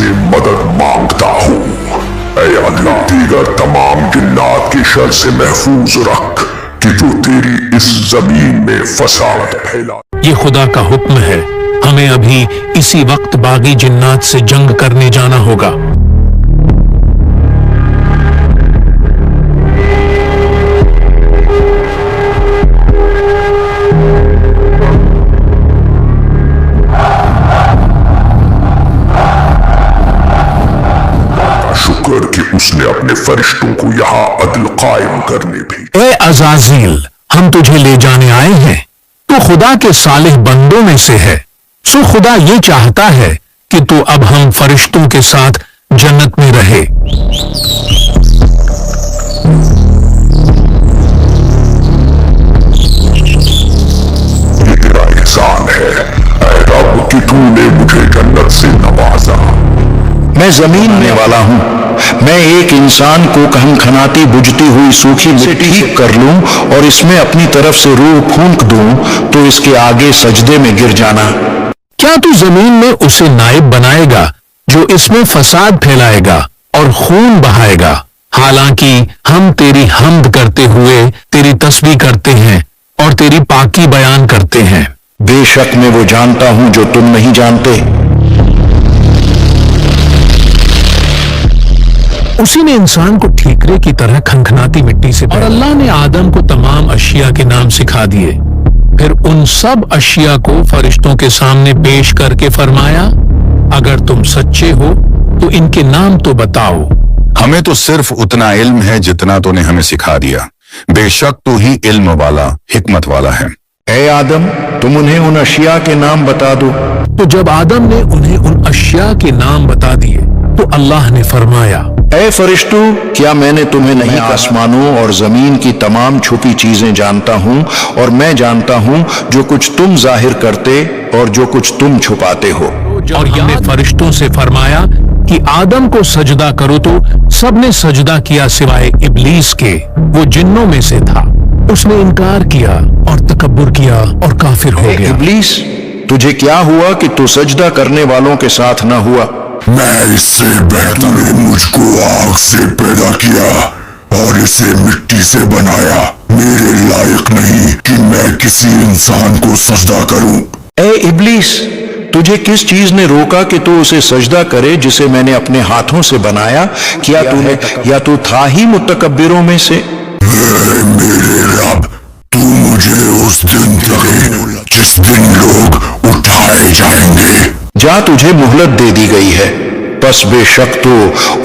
से मदद मांगता हूँ। ऐ अल्लाह, दीगर तमाम जिन्नात की शर से महफूज रख कि जो तेरी इस जमीन में फसाद फैला। ये खुदा का हुक्म है, हमें अभी इसी वक्त बागी जिन्नात से जंग करने जाना होगा। शुक्र कि उसने अपने फरिश्तों को यहाँ अदल कायम करने भी। ए अज़ाज़ील, हम तुझे ले जाने आए हैं। तू खुदा के सालिह बंदों में से है, सो खुदा ये चाहता है कि तू अब हम फरिश्तों के साथ जन्नत में रहे। ये तेरा एहसान है ऐ रब कि तूने मुझे जन्नत से नवाजा। मैं जमीन में वाला हूँ, मैं एक इंसान को खनखनाती बुझती हुई सूखी मिट्टी ठीक कर लूं और इसमें अपनी तरफ से रूह फूंक दूं तो इसके आगे सजदे में गिर जाना। क्या तू जमीन में उसे नाइब बनाएगा जो इसमें फसाद फैलाएगा और खून बहाएगा? हालांकि हम तेरी हम्द करते हुए तेरी तस्बीह करते हैं और तेरी पाकी बयान करते हैं। बेशक मैं वो जानता हूं जो तुम नहीं जानते। उसी ने इंसान को ठीकरे की तरह खनखनाती मिट्टी से और अल्लाह ने आदम को तमाम अशिया के नाम सिखा दिए। फिर उन सब अशिया को फरिश्तों के सामने पेश करके फरमाया, अगर तुम सच्चे हो तो इनके नाम तो बताओ। हमें तो सिर्फ उतना इल्म है जितना तूने हमें सिखा दिया। बेशक तू ही इल्म वाला, हिकमत वाला है। ऐ आदम, तुम उन्हें उन अशिया के नाम बता दो। तो जब आदम ने उन्हें उन अशिया के नाम बता दिए तो अल्लाह ने फरमाया, ऐ फरिश्तों, क्या मैंने तुम्हें नहीं आसमानों और जमीन की तमाम छुपी चीजें जानता हूँ और मैं जानता हूँ जो कुछ तुम जाहिर करते और जो कुछ तुम छुपाते हो। और हमने फरिश्तों से फरमाया कि आदम को सजदा करो तो सबने सजदा किया सिवाय इब्लीस के, वो जिन्नों में से था। उसने इनकार किया और तकब्बुर किया और काफिर हो गया। इब्लीस, तुझे क्या हुआ कि तू सजदा करने वालों के साथ न हुआ? मैं इससे बेहतर मुझको आग से पैदा किया और इसे मिट्टी से बनाया। मेरे लायक नहीं कि मैं किसी इंसान को सजदा करूं। ऐ इब्लीस, तुझे किस चीज ने रोका कि तू उसे सजदा करे जिसे मैंने अपने हाथों से बनाया? क्या तूने या तू था ही मुतकब्बिरों में से? मेरे रब, तू मुझे उस दिन तक जिस दिन लोग उठाए जाएंगे। जा, तुझे मोहलत दे दी गई है, बस बेशक तो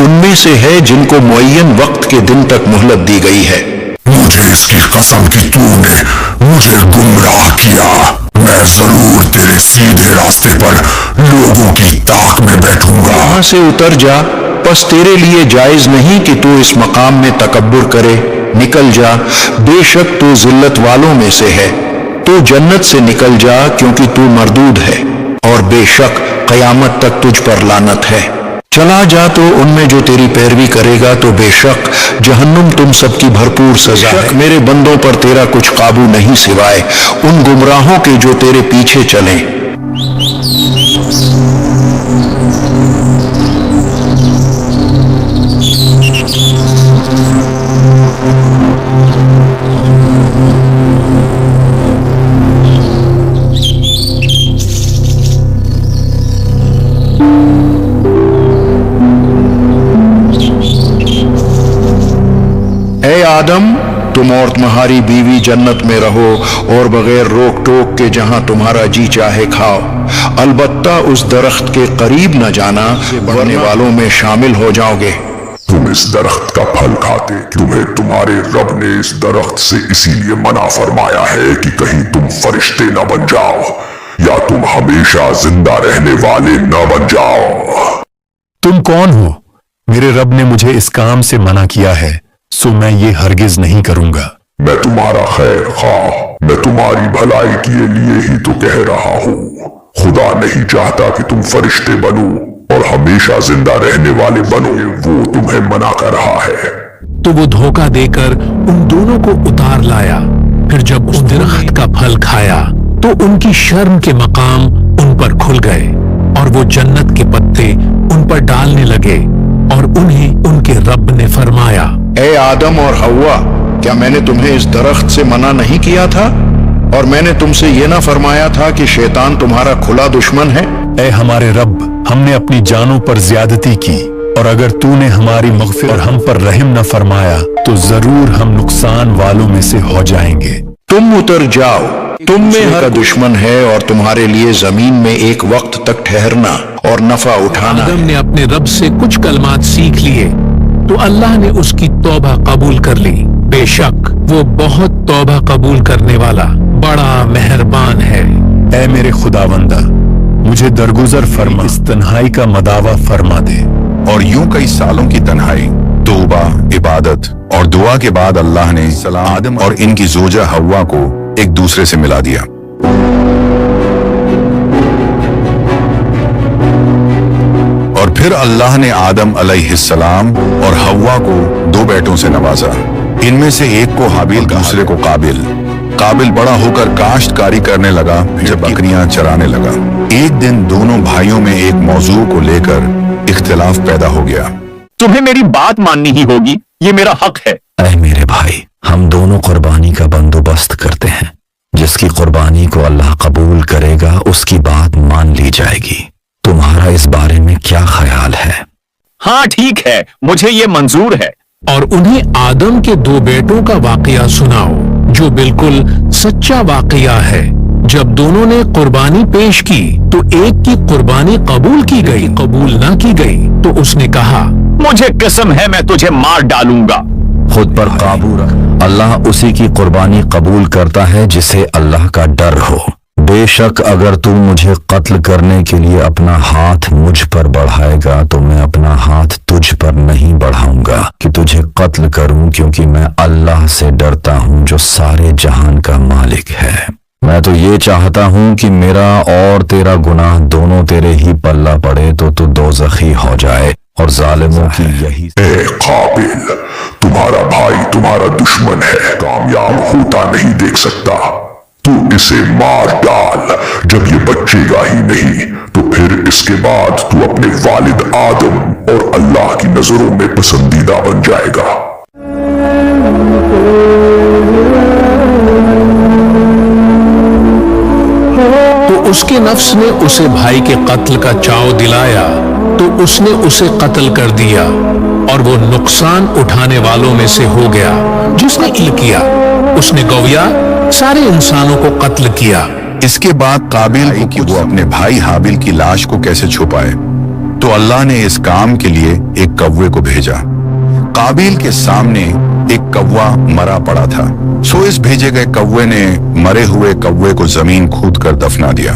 उनमें से है जिनको मुअय्यन वक्त के दिन तक मोहलत दी गई है। मुझे इसकी कसम कि तूने मुझे गुमराह किया। मैं जरूर तेरे सीधे रास्ते पर लोगों की ताक में बैठूंगा। वहां से उतर जा, बस तेरे लिए जायज नहीं कि तू इस मकाम में तकब्बुर करे। निकल जा, बेशक तू जिल्लत वालों में से है। तू जन्नत से निकल जा क्योंकि तू मरदूद है और बेशक कयामत तक तुझ पर लानत है। चला जा तो उनमें जो तेरी पैरवी करेगा तो बेशक जहन्नुम तुम सबकी भरपूर सजा है। मेरे बंदों पर तेरा कुछ काबू नहीं सिवाय उन गुमराहों के जो तेरे पीछे चलें। ऐ आदम, तुम और तुम्हारी बीवी जन्नत में रहो और बगैर रोक टोक के जहां तुम्हारा जी चाहे खाओ। अलबत्ता उस दरख्त के करीब न जाना, बढ़ने वालों में शामिल हो जाओगे। तुम इस दरख्त का फल खाते, तुम्हें तुम्हारे रब ने इस दरख्त से इसीलिए मना फरमाया है कि कहीं तुम फरिश्ते न बन जाओ या तुम हमेशा जिंदा रहने वाले न बन जाओ। तुम कौन हो? मेरे रब ने मुझे इस काम से मना किया है, सो मैं ये हरगिज नहीं करूंगा। मैं तुम्हारा खैर खां, मैं तुम्हारी भलाई के लिए ही तो कह रहा हूँ। खुदा नहीं चाहता कि तुम फरिश्ते बनो और हमेशा जिंदा रहने वाले बनो, वो तुम्हें मना कर रहा है। तो वो धोखा देकर उन दोनों को उतार लाया। फिर जब उस दरख्त का फल खाया तो उनकी शर्म के मकाम उन पर खुल गए और वो जन्नत के पत्ते उन पर डालने लगे और उन्हें उनके रब ने फरमाया, ए आदम और हव्वा, क्या मैंने तुम्हें इस दरख्त से मना नहीं किया था? और मैंने तुमसे ये ना फरमाया था कि शैतान तुम्हारा खुला दुश्मन है? ए हमारे रब, हमने अपनी जानों पर ज्यादती की, और अगर तूने हमारी मग़फ़िरत और हम पर रहम न फरमाया तो जरूर हम नुकसान वालों में से हो जाएंगे। तुम उतर जाओ, तुम में हर दुश्मन है और तुम्हारे लिए जमीन में एक वक्त तक ठहरना और नफा उठाना आदम है। ने अपने रब से कुछ कलमात सीख लिए तो अल्लाह ने उसकी तौबा कबूल कर ली। बेशक वो बहुत तौबा कबूल करने वाला बड़ा मेहरबान है। ए मेरे खुदावंदा, मुझे दरगुजर फरमा, इस तन्हाई का मदावा फरमा दे। और यूं कई सालों की तन्हाई, तौबा, इबादत और दुआ के बाद अल्लाह ने आदम और इनकी जोजा हव्वा को एक दूसरे से मिला दिया। और फिर अल्लाह ने आदम अलैहिस्सलाम और हव्वा को 2 बेटों से नवाजा। इनमें से एक को हाबिल, दूसरे को काबिल। काबिल बड़ा होकर काश्तकारी करने लगा, जब बकरियां चराने लगा। एक दिन दोनों भाइयों में एक मौजू को लेकर इख्तिलाफ पैदा हो गया। तुम्हें मेरी बात माननी ही होगी, ये मेरा हक है। ऐ मेरे भाई, हम दोनों कुर्बानी का बंदोबस्त करते हैं। जिसकी कुर्बानी को अल्लाह कबूल करेगा उसकी बात मान ली जाएगी। तुम्हारा इस बारे में क्या ख्याल है? हाँ ठीक है, मुझे ये मंजूर है। और उन्हें आदम के 2 बेटों का वाकया सुनाओ जो बिल्कुल सच्चा वाकया है। जब दोनों ने कुर्बानी पेश की तो एक की कुर्बानी कबूल की गई, कबूल ना की गई तो उसने कहा, मुझे कसम है मैं तुझे मार डालूंगा। खुद पर काबू रख, अल्लाह उसी की कुर्बानी कबूल करता है जिसे अल्लाह का डर हो। बेशक अगर तू मुझे कत्ल करने के लिए अपना हाथ मुझ पर बढ़ाएगा तो मैं अपना हाथ तुझ पर नहीं बढ़ाऊंगा कि तुझे कत्ल करूं, क्योंकि मैं अल्लाह से डरता हूं जो सारे जहान का मालिक है। मैं तो ये चाहता हूं कि मेरा और तेरा गुनाह दोनों तेरे ही पल्ला पड़े तो तू दोज़खी हो जाए, और जालिमों की यही। ए काबिल, तुम्हारा भाई तुम्हारा दुश्मन है, कामयाब होता नहीं देख सकता। तू इसे मार डाल। जब ये बचेगा ही नहीं तो फिर इसके बाद तू अपने वालिद आदम और अल्लाह की नजरों में पसंदीदा बन जाएगा। तो उसके नफ्स ने उसे भाई के कत्ल का चाव दिलाया तो उसने उसे कत्ल कर दिया, और वो नुकसान उठाने वालों में से हो गया जिसने इल्म किया। उसने गौया सारे इंसानों को कत्ल किया। इसके बाद काबिल को कि वो अपने भाई हाबिल की लाश को कैसे छुपाए, तो अल्लाह ने इस काम के लिए एक कौवे को भेजा। काबिल के सामने एक कौवा मरा पड़ा था, सो इस भेजे गए कौवे ने मरे हुए कौवे को जमीन खोद कर दफना दिया।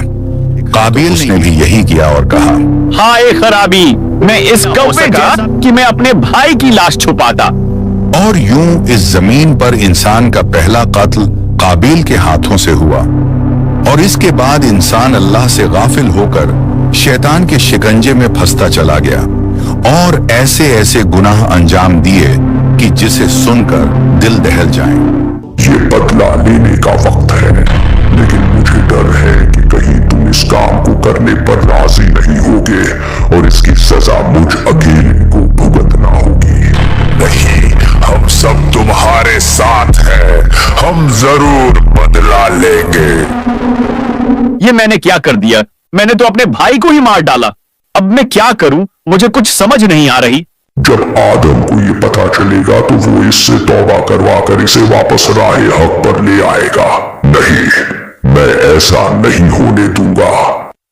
काबिल ने भी यही किया और कहा, हाय खराबी, मैं इस कौवे का कि मैं अपने भाई की लाश छुपाता। और यूं इस जमीन पर इंसान का पहला कत्ल काबिल के हाथों से हुआ। और इसके बाद इंसान अल्लाह से गाफिल होकर शैतान के शिकंजे में फंसता चला गया और ऐसे ऐसे गुनाह अंजाम दिए कि जिसे सुनकर दिल दहल जाए। ये बदला लेने का वक्त है, लेकिन मुझे डर है कि कहीं तुम इस काम को करने पर राजी नहीं होगे और इसकी सजा मुझ अकेले को भुगतना होगी। नहीं, हम सब तुम्हारे साथ हैं, हम जरूर बदला लेंगे। ये मैंने क्या कर दिया? मैंने तो अपने भाई को ही मार डाला। अब मैं क्या करूं? मुझे कुछ समझ नहीं आ रही। जब आदम को ये पता चलेगा तो वो इससे तौबा करवा कर इसे वापस राह हक पर ले आएगा। नहीं, मैं ऐसा नहीं होने दूंगा।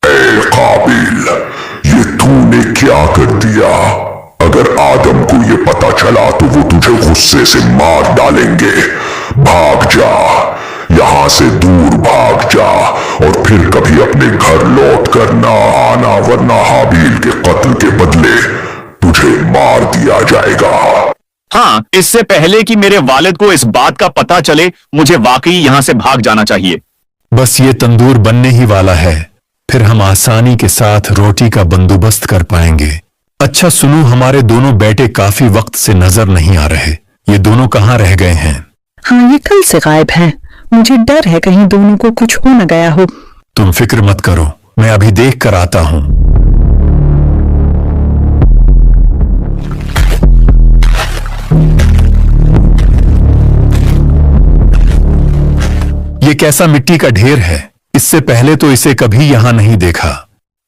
ए काबिल, ये तूने क्या कर दिया? अगर आदम को ये पता चला तो वो तुझे गुस्से से मार डालेंगे। भाग जा, यहां से दूर भाग जा और फिर कभी अपने घर लौट कर ना आना, वरना हाबिल के कत्ल के बदले तुझे मार दिया जाएगा। हाँ, इससे पहले कि मेरे वालिद को इस बात का पता चले, मुझे वाकई यहां से भाग जाना चाहिए। बस ये तंदूर बनने ही वाला है, फिर हम आसानी के साथ रोटी का बंदोबस्त कर पाएंगे। अच्छा सुनो, हमारे दोनों बेटे काफी वक्त से नजर नहीं आ रहे। ये दोनों कहाँ रह गए हैं? हाँ, ये कल से गायब हैं। मुझे डर है कहीं दोनों को कुछ हो न गया हो। तुम फिक्र मत करो, मैं अभी देख कर आता हूँ। ये कैसा मिट्टी का ढेर है, इससे पहले तो इसे कभी यहां नहीं देखा।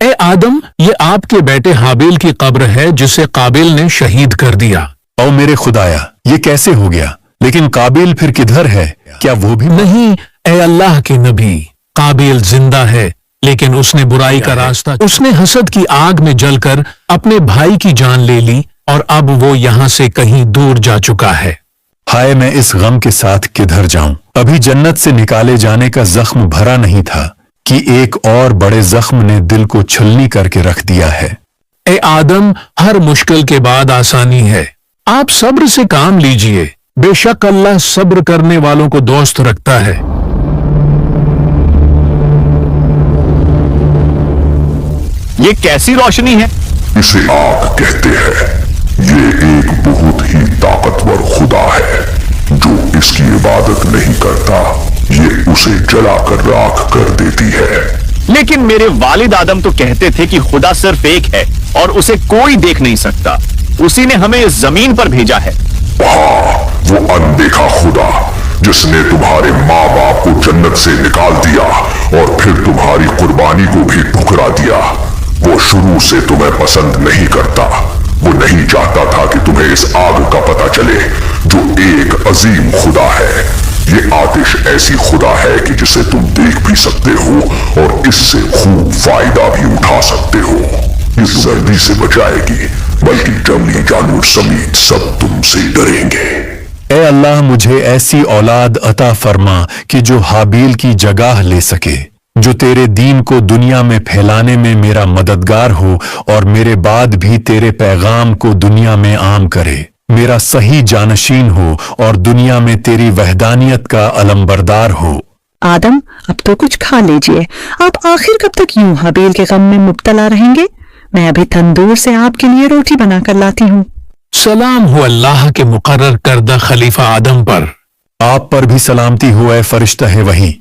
ए आदम, ये आपके बेटे हाबिल की कब्र है जिसे काबिल ने शहीद कर दिया। ओ मेरे खुदाया, ये कैसे हो गया? लेकिन काबिल फिर किधर है? क्या वो भी नहीं, ए अल्लाह के नबी, काबिल जिंदा है, लेकिन उसने बुराई का रास्ता, उसने हसद की आग में जलकर अपने भाई की जान ले ली और अब वो यहाँ से कहीं दूर जा चुका है। हाय, मैं इस गम के साथ किधर जाऊं? अभी जन्नत से निकाले जाने का जख्म भरा नहीं था कि एक और बड़े जख्म ने दिल को छलनी करके रख दिया है। ए आदम, हर मुश्किल के बाद आसानी है। आप सब्र से काम लीजिए, बेशक अल्लाह सब्र करने वालों को दोस्त रखता है। ये कैसी रोशनी है? इसे आग कहते हैं। ये एक बहुत ही ताकतवर खुदा है। जो इसकी इबादत नहीं करता, ये उसे जलाकर राख कर देती है। लेकिन मेरे वालिद आदम तो कहते थे कि खुदा सिर्फ एक है और उसे कोई देख नहीं सकता। उसी ने हमें इस जमीन पर भेजा है। हाँ, वो अनदेखा खुदा जिसने तुम्हारे माँ बाप को जन्नत से निकाल दिया और फिर तुम्हारी कुर्बानी को भी ठुकरा दिया। वो शुरू से तुम्हें पसंद नहीं करता। वो नहीं चाहता था कि तुम्हें इस आग का पता चले जो एक अजीम खुदा है। ये आतिश ऐसी खुदा है कि जिसे तुम देख भी सकते हो और इससे खूब फायदा भी उठा सकते हो। इस सर्दी से बचाएगी, बल्कि जंगली जानवर समेत सब तुमसे डरेंगे। ए अल्लाह, मुझे ऐसी औलाद अता फरमा कि जो हाबिल की जगह ले सके, जो तेरे दीन को दुनिया में फैलाने में मेरा मददगार हो और मेरे बाद भी तेरे पैगाम को दुनिया में आम करे, मेरा सही जानशीन हो और दुनिया में तेरी वहदानियत का अलमबरदार हो। आदम, अब तो कुछ खा लीजिए। आप आखिर कब तक यूं हाबिल के गम में मुब्तला रहेंगे? मैं अभी तंदूर से आपके लिए रोटी बनाकर लाती हूँ। सलाम हो अल्लाह के मुकर्रर करदा खलीफा आदम पर। आप पर भी सलामती हो ए फरिश्ता है वही।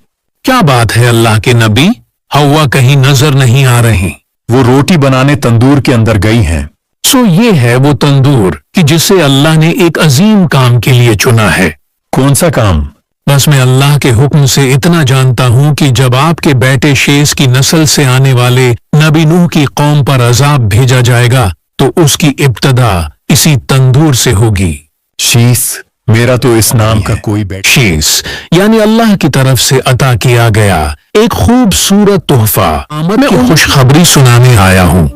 क्या बात है अल्लाह के नबी, हवा कहीं नजर नहीं आ रही। वो रोटी बनाने तंदूर के अंदर गई हैं। सो ये है वो तंदूर कि जिसे अल्लाह ने एक अजीम काम के लिए चुना है। कौन सा काम? बस मैं अल्लाह के हुक्म से इतना जानता हूँ कि जब आपके बेटे शेष की नस्ल से आने वाले नबी नूह की कौम पर अजाब भेजा जाएगा तो उसकी इब्तदा इसी तंदूर से होगी। शीस, मेरा तो इस नाम का कोई बेटा। शीस यानी अल्लाह की तरफ से अता किया गया एक खूबसूरत तोहफा। मैं खुशखबरी सुनाने आया हूँ।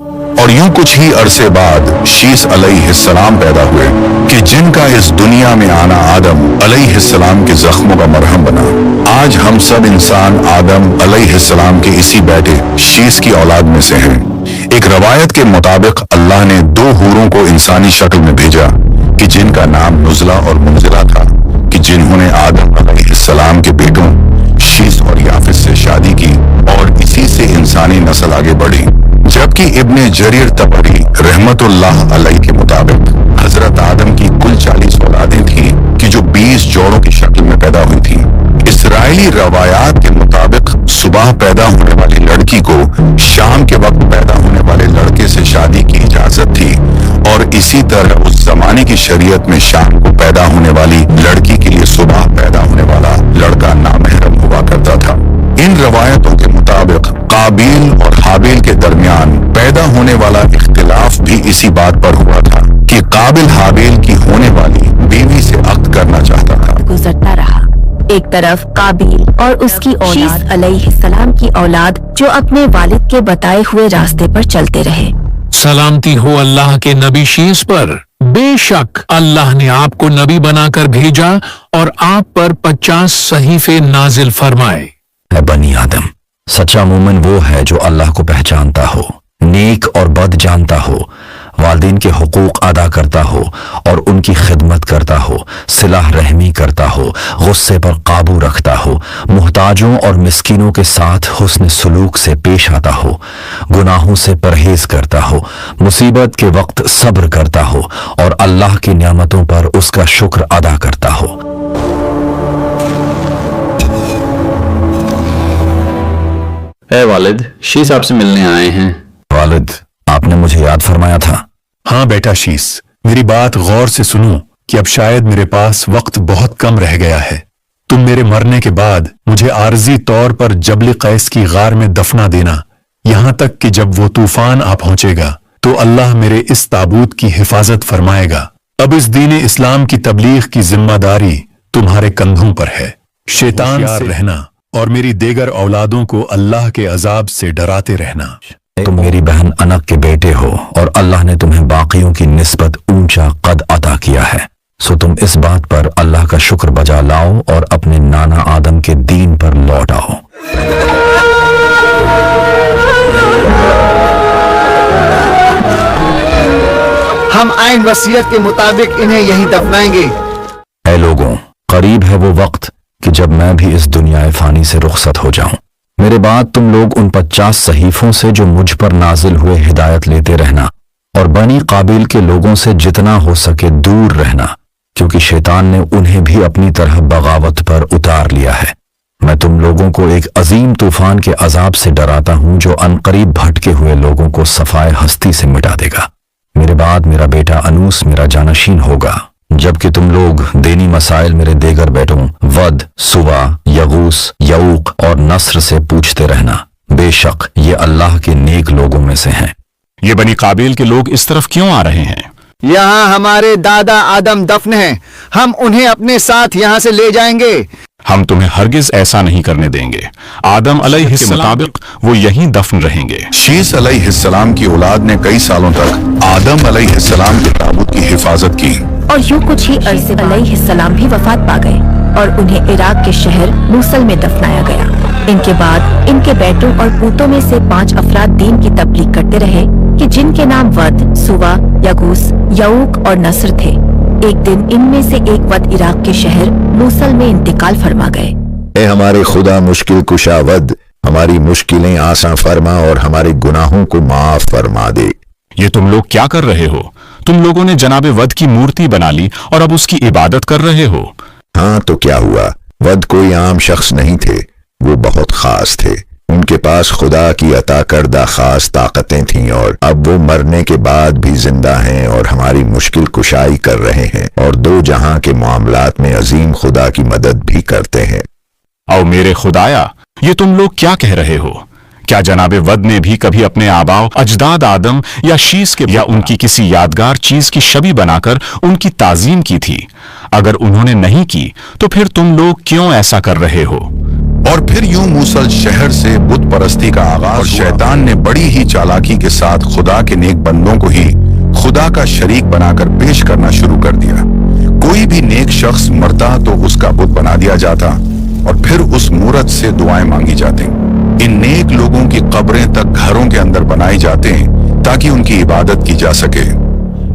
और यूं कुछ ही अरसे बाद शीस अलैहिस्सलाम पैदा हुए कि जिनका इस दुनिया में आना आदम अलैहिस्सलाम के जख्मों का मरहम बना। आज हम सब इंसान आदम अलैहिस्सलाम के इसी बेटे शीस की औलाद में से हैं। एक रवायत के मुताबिक अल्लाह ने दो हूरों को इंसानी शक्ल में भेजा कि जिनका नाम नुज़ला और मुनज़िला था, कि जिन्होंने आदम अलैहिस्सलाम के बेटों शीस और याफिस से शादी की और इसी से इंसानी नस्ल आगे बढ़ी। जबकि इब्ने जरीर तबरी रहमतुल्लाह अलैह के मुताबिक हजरत आदम की कुल 40 औलादें थी कि जो 20 जोड़ों की शक्ल में पैदा हुई थी। इसराइली रवायात के मुताबिक सुबह पैदा होने वाली लड़की को शाम के वक्त पैदा होने वाले लड़के से शादी की इजाजत थी और इसी तरह उस जमाने की शरीयत में शाम को पैदा होने वाली लड़की के लिए सुबह पैदा होने वाला लड़का नामहरम हुआ करता था। इन रवायतों के मुताबिक काबिल और हाबिल के दरमियान पैदा होने वाला इख्तिलाफ भी इसी बात पर हुआ था कि काबिल हाबिल की होने वाली बीवी से अक्द करना चाहता था। गुजरता रहा। एक तरफ काबिल और उसकी औलाद अलैहिस्सलाम की औलाद जो अपने वालिद के बताए हुए रास्ते पर चलते रहे। सलामती हो अल्लाह के नबी शीस पर। बेशक अल्लाह ने आपको नबी बनाकर भेजा और आप पर 50 सहीफे नाजिल फरमाए। है बनी आदम, सच्चा मोमिन वो है जो अल्लाह को पहचानता हो, नेक और बद जानता हो, वालिदैन के हुकूक अदा करता हो और उनकी खिदमत करता हो, सिलाह रहमी करता हो, गुस्से पर काबू रखता हो, मुहताजों और मिस्कीनों के साथ हुस्न सलूक से पेश आता हो, गुनाहों से परहेज करता हो, मुसीबत के वक्त सब्र करता हो और अल्लाह की नियामतों पर उसका शुक्र अदा करता हो। वालिद, शीस आपसे मिलने आए हैं। वालिद, आपने मुझे याद फरमाया था। हाँ बेटा शीस, मेरी बात गौर से सुनो कि अब शायद मेरे पास वक्त बहुत कम रह गया है। तुम मेरे मरने के बाद मुझे आर्जी तौर पर जबल कैस की गार में दफना देना, यहां तक कि जब वो तूफान आ पहुंचेगा तो अल्लाह मेरे इस ताबूत की हिफाजत फरमाएगा। अब इस दीन इस्लाम की तबलीग की जिम्मेदारी तुम्हारे कंधों पर है। शैतान से रहना और मेरी देगर औलादों को अल्लाह के अजाब से डराते रहना। तुम मेरी बहन अनक के बेटे हो और अल्लाह ने तुम्हें बाकियों की निस्बत ऊंचा कद अता किया है, सो तुम इस बात पर अल्लाह का शुक्र बजा लाओ और अपने नाना आदम के दीन पर लौट आओ। हम आइन वसीयत के मुताबिक इन्हें यहीं दफनाएंगे। ऐ लोगों, करीब है वो वक्त कि जब मैं भी इस दुनिया फानी से रुखसत हो जाऊं। मेरे बाद तुम लोग उन 50 सहीफों से जो मुझ पर नाजिल हुए हिदायत लेते रहना और बनी काबिल के लोगों से जितना हो सके दूर रहना, क्योंकि शैतान ने उन्हें भी अपनी तरह बगावत पर उतार लिया है। मैं तुम लोगों को एक अजीम तूफान के अजाब से डराता हूं जो अनकरीब भटके हुए लोगों को सफाए हस्ती से मिटा देगा। मेरे बाद मेरा बेटा अनूस मेरा जानशीन होगा, जबकि तुम लोग दीनी मसाइल मेरे देगर बेटों वद, सुवा, यगूस, यऊक और नस्र से पूछते रहना। बेशक ये अल्लाह के नेक लोगों में से हैं। ये बनी काबिल के लोग इस तरफ क्यों आ रहे हैं? यहाँ हमारे दादा आदम दफन हैं, हम उन्हें अपने साथ यहाँ से ले जाएंगे। हम तुम्हें हरगिज ऐसा नहीं करने देंगे। आदम अलैहिस्सलाम के मुताबिक वो यहीं दफन रहेंगे। शीस अलैहिस्सलाम की औलाद ने कई सालों तक आदम अलैहिस्सलाम के ताबूत की हिफाजत की और यूं कुछ ही अरसे अलैहिस्सलाम भी वफात पा गए और उन्हें इराक के शहर मूसल में दफनाया गया। इनके बाद इनके बेटों और पूतों में से 5 अफराद दीन की तबलीग करते रहे कि जिनके नाम वद, सुवा, यगूस, यऊक और नस्र थे। एक दिन इनमें से एक वद इराक के शहर मूसल में इंतकाल फरमा गए। ए हमारे खुदा मुश्किल कुशा वद, हमारी मुश्किलें आसान फरमा और हमारे गुनाहों को माफ फरमा दे। ये तुम लोग क्या कर रहे हो? तुम लोगों ने जनाबे वद की मूर्ति बना ली और अब उसकी इबादत कर रहे हो। हाँ तो क्या हुआ, वद कोई आम शख्स नहीं थे, वो बहुत खास थे। उनके पास खुदा की अता करदा खास ताकतें थीं और अब वो मरने के बाद भी जिंदा हैं और हमारी मुश्किल कुशाई कर रहे हैं और दो जहां के मामलात में अजीम खुदा की मदद भी करते हैं। आओ मेरे खुदाया, ये तुम लोग क्या कह रहे हो? क्या जनाबे वद ने भी कभी अपने आबाओ अजदाद आदम या शीस के या उनकी किसी यादगार चीज की छवि बनाकर उनकी ताजीम की थी? अगर उन्होंने नहीं की तो फिर तुम लोग क्यों ऐसा कर रहे हो? और फिर यूं मूसल शहर से बुत परस्ती का आगाज और शैतान ने बड़ी ही चालाकी के साथ खुदा के नेक बंदों को ही खुदा का शरीक बनाकर पेश करना शुरू कर दिया। कोई भी नेक शख्स मरता तो उसका बुत बना दिया जाता और फिर उस मूरत से दुआएं मांगी जाती। इन नेक लोगों की कब्रें तक घरों के अंदर बनाई जाते हैं ताकि उनकी इबादत की जा सके।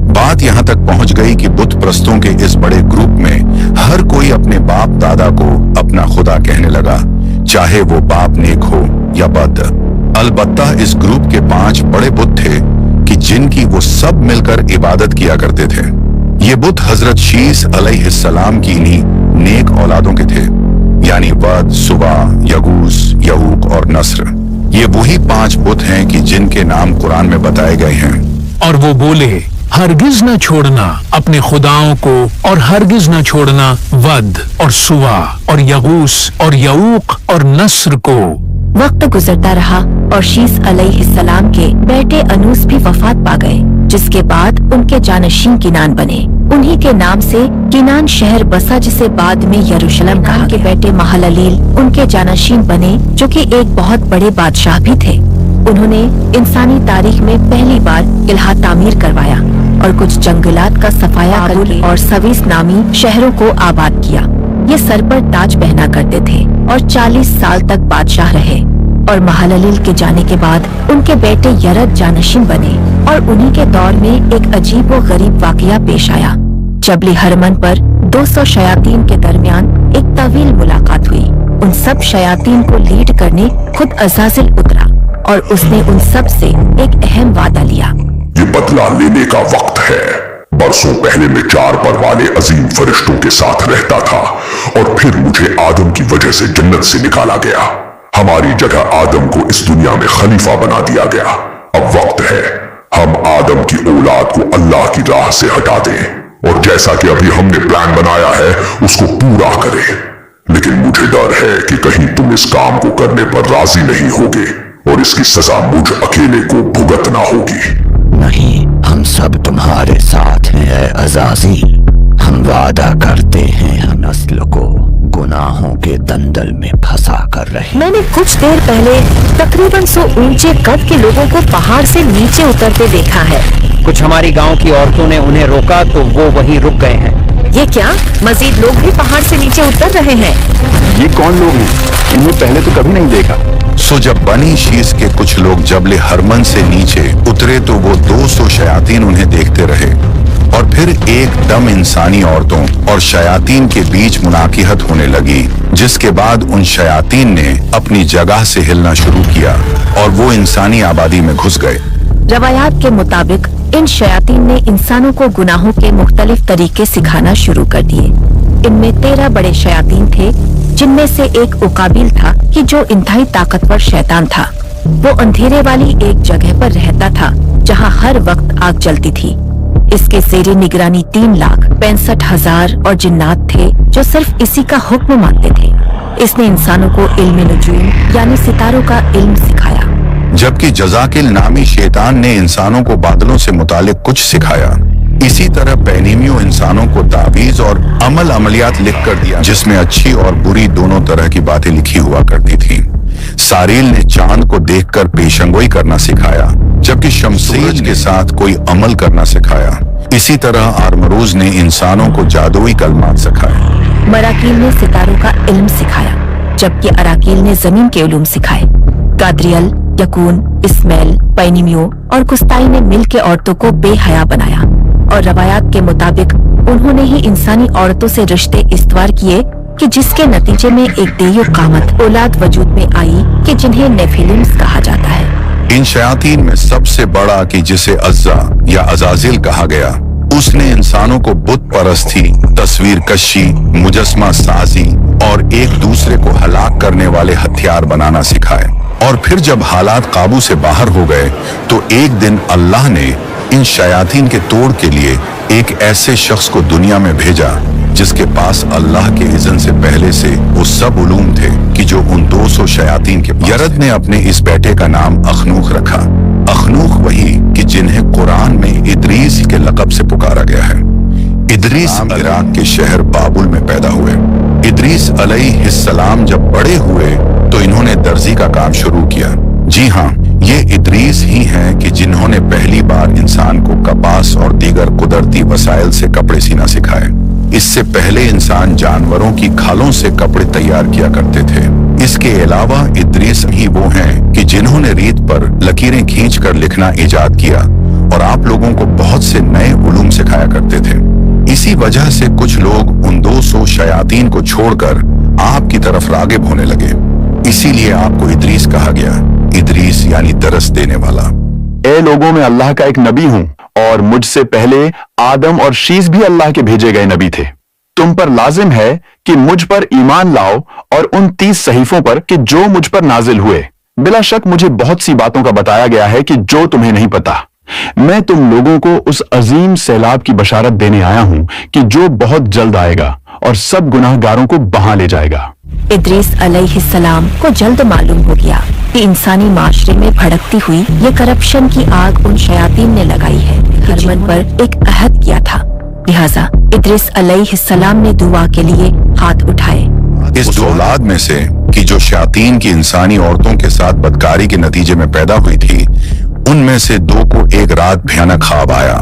बात यहां तक पहुंच गई कि बुत परस्तों के इस बड़े ग्रुप में हर कोई अपने बाप दादा को अपना खुदा कहने लगा, चाहे वो बाप नेक हो या बद। अलबत्ता इस ग्रुप के 5 बड़े बुत थे कि जिनकी वो सब मिलकर इबादत किया करते थे। ये बुत हजरत शीस अलैहिस्सलाम की इन्हीं नेक औलादों के थे, यानी वद, सुवा, यगूस, यऊक और नस्र। ये वही 5 बुत हैं कि जिनके नाम कुरान में बताए गए हैं। और वो बोले, हरगिज न छोड़ना अपने खुदाओं को और हरगिज न छोड़ना वद और सुवा और यगूस और यऊक और नस्र को। वक्त गुजरता रहा और शीस अलैहिस्सलाम के बेटे अनूस भी वफात पा गए, जिसके बाद उनके जानशीन किनान बने। उन्हीं के नाम से किनान शहर बसा, जिसे बाद में यरूशलेम कहा। के बेटे महललील उनके जानशीन बने, जो कि एक बहुत बड़े बादशाह भी थे। उन्होंने इंसानी तारीख में पहली बार किला तामीर करवाया और कुछ जंगलात का सफाया करके और सवीस नामी शहरों को आबाद किया। ये सर पर ताज पहना करते थे और 40 साल तक बादशाह रहे। और महललील के जाने के बाद उनके बेटे यरद जानशीन बने और उन्हीं के दौर में एक अजीब व गरीब वाकया पेश आया। जबल हरमन पर 200 शयातीन के दरमियान एक तवील मुलाकात हुई। उन सब शयातीन को लीड करने खुद अज़ाज़िल उतरा और उसने उन सब से एक अहम वादा लिया। ये बदला लेने का वक्त है। बरसों पहले मैं 4 पर वाले अजीम फरिश्तों के साथ रहता था और फिर मुझे आदम की वजह से जन्नत से निकाला गया। हमारी जगह आदम को इस दुनिया में खलीफा बना दिया गया। अब वक्त है हम आदम की औलाद को अल्लाह की राह से हटा दें और जैसा कि अभी हमने प्लान बनाया है उसको पूरा करें। लेकिन मुझे डर है कि कहीं तुम इस काम को करने पर राजी नहीं होगे और इसकी सजा मुझ अकेले को भुगतना होगी। नहीं, हम सब तुम्हारे साथ हैं ऐ अज़ाज़ील। हम वादा करते हैं हम नस्ल को गुनाहों के दंदल में फंसा कर रहे। मैंने कुछ देर पहले तकरीबन 100 ऊंचे कद के लोगों को पहाड़ से नीचे उतरते देखा है। कुछ हमारी गांव की औरतों ने उन्हें रोका तो वो वहीं रुक गए हैं। ये क्या, मजीद लोग भी पहाड़ से नीचे उतर रहे हैं? ये कौन लोग हैं? इन्हें पहले तो कभी नहीं देखा। सो जब बनी शीस के कुछ लोग जबले हरमन से नीचे उतरे तो वो 200 शयातीन उन्हें देखते रहे और फिर एकदम इंसानी औरतों और शयातीन के बीच मुनाकिहत होने लगी, जिसके बाद उन शयातीन ने अपनी जगह से हिलना शुरू किया और वो इंसानी आबादी में घुस गए। रवायात के मुताबिक इन शयातीन ने इंसानों को गुनाहों के मुख्तलिफ तरीके सिखाना शुरू कर दिए। इनमें 13 बड़े शयातीन थे, जिनमें से एक उकाबिल था कि जो इंतहाई ताकतवर शैतान था। वो अंधेरे वाली एक जगह पर रहता था जहां हर वक्त आग जलती थी। इसके ज़ेरे निगरानी 3,65,000 और जिन्नात थे जो सिर्फ इसी का हुक्म मानते थे। इसने इंसानों को इल्म नुजूम यानी सितारों का इल्म सिखाया, जबकि जजाकिल नामी शैतान ने इंसानों को बादलों से मुतालिक कुछ सिखाया। इसी तरह पैनीमियो इंसानों को तावीज और अमलियात लिख कर दिया, जिसमें अच्छी और बुरी दोनों तरह की बातें लिखी हुआ करती थी। सारील ने चांद को देखकर पेशंगोई करना सिखाया, जबकि शमसीज के साथ कोई अमल करना सिखाया। इसी तरह आरमरूज ने इंसानों को जादुई कलमात सिखाए। मराकील ने सितारों का इल्म सिखाया, जबकि अराकील ने जमीन के उलूम सिखाए। गाद्रियल, यकून, इस्माइल, पैनीमियो और कुस्ताई ने मिल के औरतों को बेहया बनाया और रवायात के मुताबिक उन्होंने ही इंसानी औरतों से रिश्ते इस्तवार किए कि जिसके नतीजे में एक देयो कामत औलाद वजूद में आई कि जिन्हें नेफिलिम्स कहा जाता है। इन शयातीन में सबसे बड़ा कि जिसे अज्जा या अजाजिल कहा गया, उसने इंसानों को बुत परस्ती, तस्वीर कशी, मुजस्मा साजी और एक दूसरे को हलाक करने वाले हथियार बनाना सिखाए। और फिर जब हालात काबू से बाहर हो गए तो एक दिन अल्लाह ने इन शयातीन के तोड़ के लिए एक ऐसे शख्स को दुनिया में भेजा जिसके पास अल्लाह के इज़्न से पहले से वो सब उलूम थे कि जो उन 200 शयातीन के पास। यरद ने अपने इस बेटे का नाम अखनूख रखा। अखनूख वही कि जिन्हें कुरान में इदरीस के लक़ब से पुकारा गया है। इदरीस इराक के शहर बाबुल में पैदा हुए। इदरीस अलैहिस्सलाम जब बड़े हुए तो इन्होंने दर्जी का काम शुरू किया। जी हाँ, ये इदरीस ही हैं कि जिन्होंने पहली बार इंसान को कपास और दीगर कुदरती वसाइल से कपड़े सीना सिखाए। इससे पहले इंसान जानवरों की खालों से कपड़े तैयार किया करते थे। इसके अलावा इदरीस ही वो हैं कि जिन्होंने रीत पर लकीरें खींचकर लिखना इजाद किया और आप लोगों को बहुत से नए उलूम सिखाया करते थे। इसी वजह से कुछ लोग उन 200 शयातीन को छोड़कर आपकी तरफ रागिब होने लगे। इसीलिए आपको इदरीस कहा गया। इदरीस यानी दरस देने वाला। ए लोगों में अल्लाह का एक नबी हूं और मुझसे पहले आदम और शीस भी अल्लाह के भेजे गए नबी थे। तुम पर लाजिम है कि मुझ पर ईमान लाओ और उन 30 सहीफों पर कि जो मुझ पर नाजिल हुए। बिला शक मुझे बहुत सी बातों का बताया गया है कि जो तुम्हें नहीं पता। मैं तुम लोगों को उस अजीम सैलाब की बशारत देने आया हूं कि जो बहुत जल्द आएगा और सब गुनाहगारों को बहा ले जाएगा। इदरीस अलैहिस्सलाम को जल्द मालूम हो गया कि इंसानी माशरे में भड़कती हुई ये करप्शन की आग उन शयातीन ने लगाई है। हरमन पर एक अहद किया था, लिहाजा इदरीस अलैहिस्सलाम ने दुआ के लिए हाथ उठाए। इस औलाद में से कि जो शयातीन की इंसानी औरतों के साथ बदकारी के नतीजे में पैदा हुई थी, उनमें से 2 को एक रात भयानक ख्वाब आया।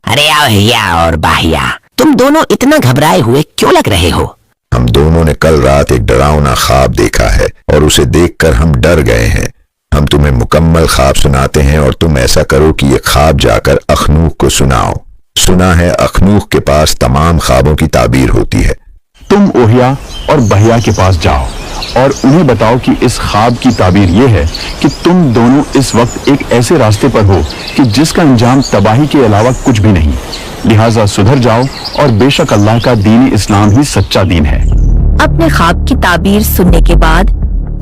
अरे अहिया और बाहिया, तुम दोनों इतना घबराए हुए क्यों लग रहे हो? हम दोनों ने कल रात एक डरावना ख्वाब देखा है और उसे देखकर हम डर गए हैं। हम तुम्हें मुकम्मल ख्वाब सुनाते हैं और तुम ऐसा करो कि ये ख्वाब जाकर अखनूख को सुनाओ। सुना है अखनूख के पास तमाम ख्वाबों की ताबीर होती है। तुम ओहिया और बहिया के पास जाओ और उन्हें बताओ कि इस ख्वाब की ताबीर यह है कि तुम दोनों इस वक्त एक ऐसे रास्ते पर हो कि जिसका अंजाम तबाही के अलावा कुछ भी नहीं। लिहाजा सुधर जाओ और बेशक अल्लाह का दीन इस्लाम ही सच्चा दीन है। अपने ख्वाब की ताबीर सुनने के बाद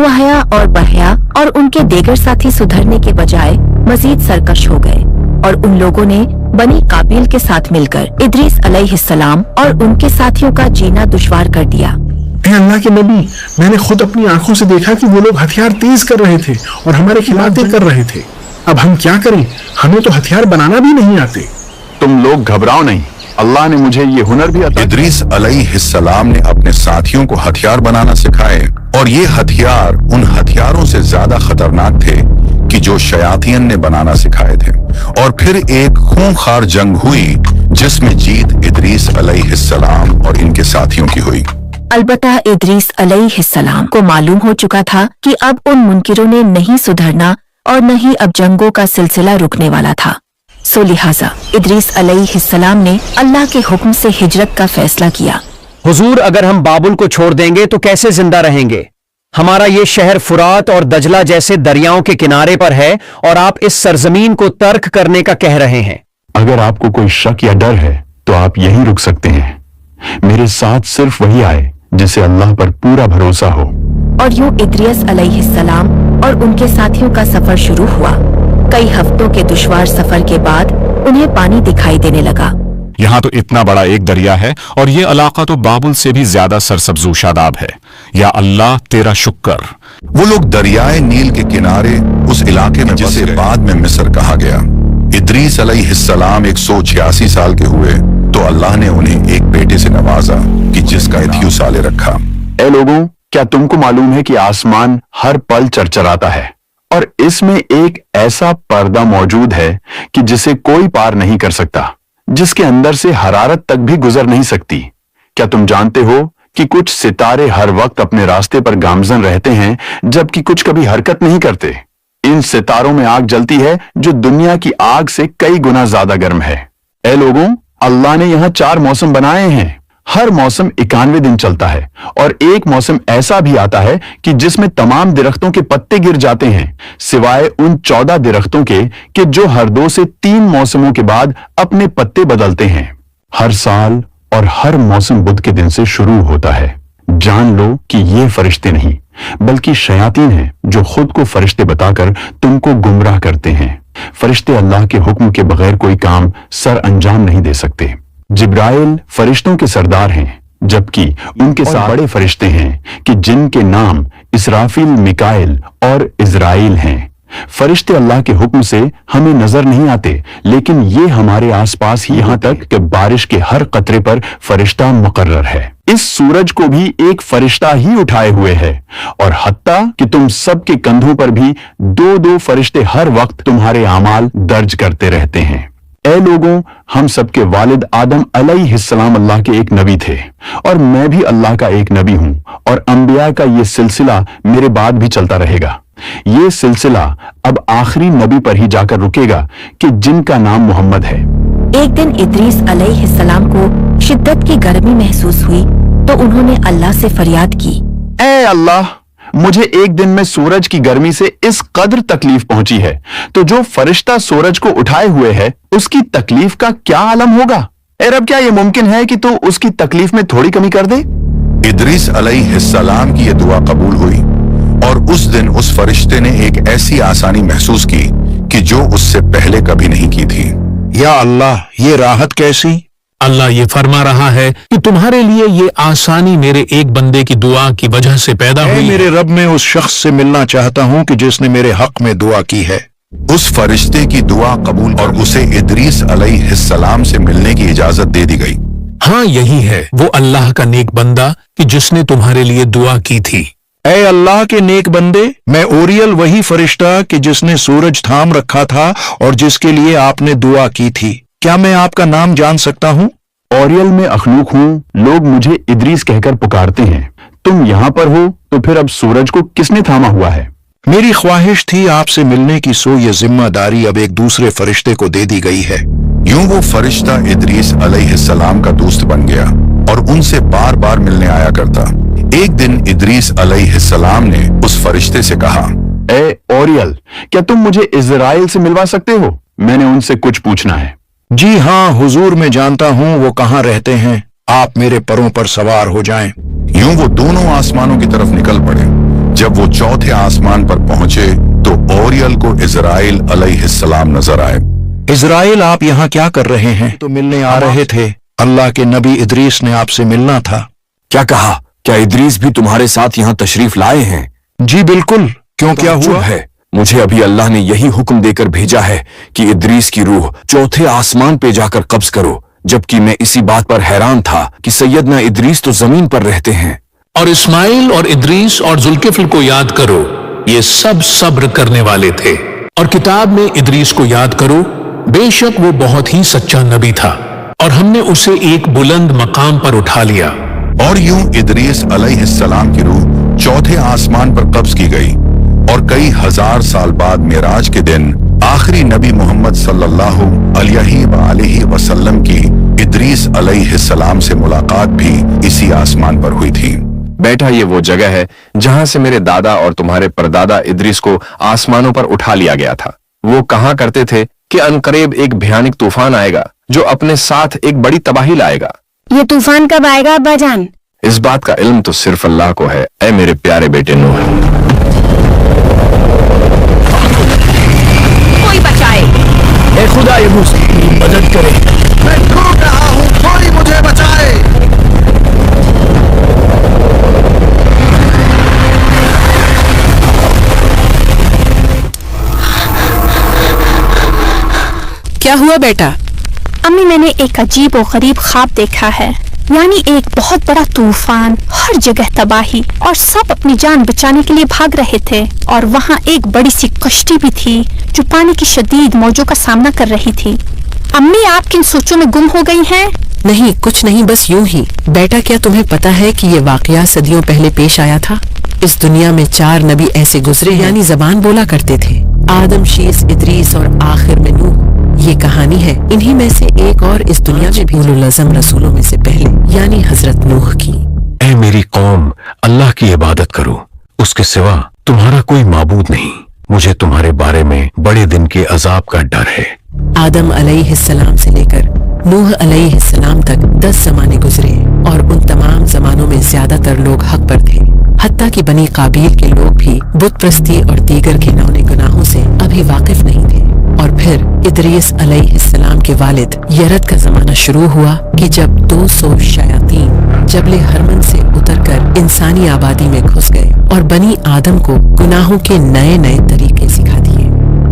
वहया और बहया और उनके देगर साथी सुधरने के बजाय मजीद सरकश हो गए और उन लोगों ने बनी काबिल के साथ मिलकर इदरीस अलैहिस्सलाम और उनके साथियों का जीना दुश्वार कर दिया। اے اللہ کے نبی، میں نے خود اپنی آنکھوں سے دیکھا کہ وہ لوگ ہتھیار تیز کر رہے تھے اور ہمارے خلاف کر رہے تھے. اب ہم کیا کریں؟ ہمیں تو ہتھیار بنانا بھی نہیں آتے. تم لوگ گھبراؤ نہیں، اللہ نے مجھے یہ ہنر بھی عطا. ادریس علیہ السلام نے اپنے ساتھیوں کو ہتھیار بنانا سکھائے، اور یہ ہتھیار ان ہتھیاروں سے زیادہ خطرناک تھے کہ جو شیاطین نے بنانا سکھائے تھے. اور پھر ایک خونخوار جنگ ہوئی جس میں جیت ادریس علیہ السلام اور ان کے ساتھیوں کی ہوئی. البتہ ادریس علیہ السلام کو معلوم ہو چکا تھا کہ اب ان منکروں نے نہیں سدھرنا اور نہ ہی اب جنگوں کا سلسلہ رکنے والا تھا. سو لہٰذا ادریس علیہ السلام نے اللہ کے حکم سے ہجرت کا فیصلہ کیا. حضور، اگر ہم بابل کو چھوڑ دیں گے تو کیسے زندہ رہیں گے؟ ہمارا یہ شہر فرات اور دجلہ جیسے دریاؤں کے کنارے پر ہے اور آپ اس سرزمین کو ترک کرنے کا کہہ رہے ہیں. اگر آپ کو کوئی شک یا ڈر ہے تو آپ یہیں رک سکتے ہیں. میرے ساتھ صرف وہی آئے جسے اللہ پر پورا بھروسہ ہو. اور یوں ادریس علیہ السلام اور ان کے ساتھیوں کا سفر شروع ہوا. کئی ہفتوں کے دشوار سفر کے بعد انہیں پانی دکھائی دینے لگا. یہاں تو اتنا بڑا ایک دریا ہے اور یہ علاقہ تو بابل سے بھی زیادہ سرسبز و شاداب ہے. یا اللہ تیرا شکر. وہ لوگ دریائے نیل کے کنارے اس علاقے میں جسے بعد میں مصر کہا گیا. ادریس علیہ السلام 186 سال کے ہوئے تو اللہ نے انہیں ایک بیٹے سے نوازا کہ جس کا اتھیو سالے رکھا. اے لوگوں، کیا تم کو معلوم ہے کہ آسمان ہر پل چرچراتا ہے اور اس میں ایک ایسا پردہ موجود ہے کہ جسے کوئی پار نہیں کر سکتا، جس کے اندر سے حرارت تک بھی گزر نہیں سکتی؟ کیا تم جانتے ہو کہ کچھ ستارے ہر وقت اپنے راستے پر گامزن رہتے ہیں جبکہ کچھ کبھی حرکت نہیں کرتے؟ ان ستاروں میں آگ جلتی ہے جو دنیا کی آگ سے کئی گنا زیادہ گرم ہے. اے لوگوں، اللہ نے یہاں 4 موسم بنائے ہیں. ہر موسم 91 دن چلتا ہے اور ایک موسم ایسا بھی آتا ہے کہ جس میں تمام درختوں کے پتے گر جاتے ہیں سوائے ان 14 درختوں کے کہ جو ہر 2 سے 3 موسموں کے بعد اپنے پتے بدلتے ہیں. ہر سال اور ہر موسم بدھ کے دن سے شروع ہوتا ہے. جان لو کہ یہ فرشتے نہیں بلکہ شیاطین ہیں جو خود کو فرشتے بتا کر تم کو گمراہ کرتے ہیں. فرشتے اللہ کے حکم کے بغیر کوئی کام سر انجام نہیں دے سکتے. جبرائیل فرشتوں کے سردار ہیں جبکہ ان کے ساتھ بڑے فرشتے ہیں کہ جن کے نام اسرافیل، میکائیل اور عزرائیل ہیں. فرشتے اللہ کے حکم سے ہمیں نظر نہیں آتے لیکن یہ ہمارے آس پاس ہی یہاں تک کہ بارش کے ہر قطرے پر فرشتہ مقرر ہے. اس سورج کو بھی ایک فرشتہ ہی اٹھائے ہوئے ہے اور حتیٰ کہ تم سب کے کندھوں پر بھی 2 فرشتے ہر وقت تمہارے اعمال درج کرتے رہتے ہیں. اے لوگوں، ہم سب کے والد آدم علیہ السلام اللہ کے ایک نبی تھے اور میں بھی اللہ کا ایک نبی ہوں اور انبیاء کا یہ سلسلہ میرے بعد بھی چلتا رہے گا. یہ سلسلہ اب آخری نبی پر ہی جا کر رکے گا کہ جن کا نام محمد ہے. ایک دن ادریس علیہ السلام کو شدت کی گرمی محسوس ہوئی تو انہوں نے اللہ سے فریاد کی، اے اللہ، مجھے ایک دن میں سورج کی گرمی سے اس قدر تکلیف پہنچی ہے تو جو فرشتہ سورج کو اٹھائے ہوئے ہے اس کی تکلیف کا کیا عالم ہوگا؟ اے رب، کیا یہ ممکن ہے کہ تو اس کی تکلیف میں تھوڑی کمی کر دے؟ ادریس علیہ السلام کی یہ دعا قبول ہوئی اور اس دن اس فرشتے نے ایک ایسی آسانی محسوس کی کہ جو اس سے پہلے کبھی نہیں کی تھی. یا اللہ، یہ راحت کیسی؟ اللہ یہ فرما رہا ہے کہ تمہارے لیے یہ آسانی میرے ایک بندے کی دعا کی وجہ سے پیدا ہوئی. میرے رب، میں اس شخص سے ملنا چاہتا ہوں کہ جس نے میرے حق میں دعا کی ہے. اس فرشتے کی دعا قبول اور اسے ادریس علیہ السلام سے ملنے کی اجازت دے دی گئی. ہاں، یہی ہے وہ اللہ کا نیک بندہ کہ جس نے تمہارے لیے دعا کی تھی. اے اللہ کے نیک بندے، میں اوریل وہی فرشتہ کہ جس نے سورج تھام رکھا تھا اور جس کے لیے آپ نے دعا کی تھی، کیا میں آپ کا نام جان سکتا ہوں؟ اوریل میں اخلوق ہوں، لوگ مجھے ادریس کہہ کر پکارتے ہیں. تم یہاں پر ہو تو پھر اب سورج کو کس نے تھاما ہوا ہے؟ میری خواہش تھی آپ سے ملنے کی، سو یہ ذمہ داری اب ایک دوسرے فرشتے کو دے دی گئی ہے. یوں وہ فرشتہ ادریس علیہ السلام کا دوست بن گیا اور ان سے بار بار ملنے آیا کرتا. ایک دن ادریس علیہ السلام نے اس فرشتے سے کہا، اے اوریل، کیا تم مجھے عزرائیل سے ملوا سکتے ہو؟ میں نے ان سے کچھ پوچھنا ہے. جی ہاں حضور، میں جانتا ہوں وہ کہاں رہتے ہیں. آپ میرے پروں پر سوار ہو جائیں. یوں وہ دونوں آسمانوں کی طرف نکل پڑے. جب وہ چوتھے آسمان پر پہنچے تو اوریل کو عزرائیل علیہ السلام نظر آئے. عزرائیل، آپ یہاں کیا کر رہے ہیں؟ تو ملنے آ رہے تھے. اللہ کے نبی ادریس نے آپ سے ملنا تھا. کیا کہا؟ क्या इदरीस भी तुम्हारे साथ यहाँ तशरीफ लाए हैं? जी बिल्कुल, क्यों, क्या हुआ है? मुझे अभी अल्लाह ने यही हुक्म देकर भेजा है कि इदरीस की रूह चौथे आसमान पे जाकर कब्ज करो, जबकि मैं इसी बात पर हैरान था कि सैयदना इदरीस तो जमीन पर रहते हैं। और इस्माइल और इदरीस और जुल्किफ्ल को याद करो, ये सब सब्र करने वाले थे। और किताब में इदरीस को याद करो, बेशक वो बहुत ही सच्चा नबी था और हमने उसे एक बुलंद मकाम पर उठा लिया। और यूं इदरीस अलैहिस्सलाम की रूह चौथे आसमान पर कब्ज की गई और कई हजार साल बाद मेराज के दिन आखिरी नबी मोहम्मद सल्लल्लाहु अलैहि वसल्लम की इदरीस अलैहिस्सलाम से मुलाकात भी इसी आसमान पर हुई थी। बेटा, ये वो जगह है जहां से मेरे दादा और तुम्हारे परदादा इदरीस को आसमानों पर उठा लिया गया था। वो कहा करते थे कि अनकरीब एक भयानक तूफान आएगा जो अपने साथ एक बड़ी तबाही लाएगा। ये तूफान कब आएगा अब्बा जान? इस बात का इल्म तो सिर्फ अल्लाह को है। ऐ मेरे प्यारे बेटे नूह, कोई बचाए। ए खुदा, ये मदद करे, मैं डूब रहा हूँ, कोई मुझे बचाए। क्या हुआ बेटा? अम्मी, मैंने एक अजीब और गरीब ख्वाब देखा है। यानी एक बहुत बड़ा तूफान, हर जगह तबाही और सब अपनी जान बचाने के लिए भाग रहे थे। और वहाँ एक बड़ी सी कश्ती भी थी जो पानी की शदीद मौजों का सामना कर रही थी। अम्मी, आप किन सोचों में गुम हो गई हैं? नहीं, कुछ नहीं, बस यूं ही। बेटा, क्या तुम्हें पता है कि ये वाकया सदियों पहले पेश आया था? इस दुनिया में 4 नबी ऐसे गुजरे यानी जबान बोला करते थे। आदम, शीस, इदरीस और आखिर में नूह। ये कहानी है इन्हीं में से एक और इस दुनिया में भी उलुल अज़म रसूलों में से पहले यानी हजरत नूह की। ऐ मेरी कौम, अल्लाह की इबादत करो, उसके सिवा तुम्हारा कोई माबूद नहीं। मुझे तुम्हारे बारे में बड़े दिन के अजाब का डर है। आदम अलैहिस्सलाम से लेकर नूह अलैहिस्सलाम तक 10 जमाने गुजरे और उन तमाम जमानों में ज्यादातर लोग हक पर थे। हत्ता कि बनी काबील के लोग भी बुत प्रस्ती और दीगर घिनौने गुनाहों से अभी वाकिफ नहीं थे। और फिर इदरीस अलैहिस्सलाम के वालिद यरद का जमाना शुरू हुआ कि जब 200 शयातीन जबले हरमन से उतरकर इंसानी आबादी में घुस गए और बनी आदम को गुनाहों के नए नए तरीके सिखा दिए।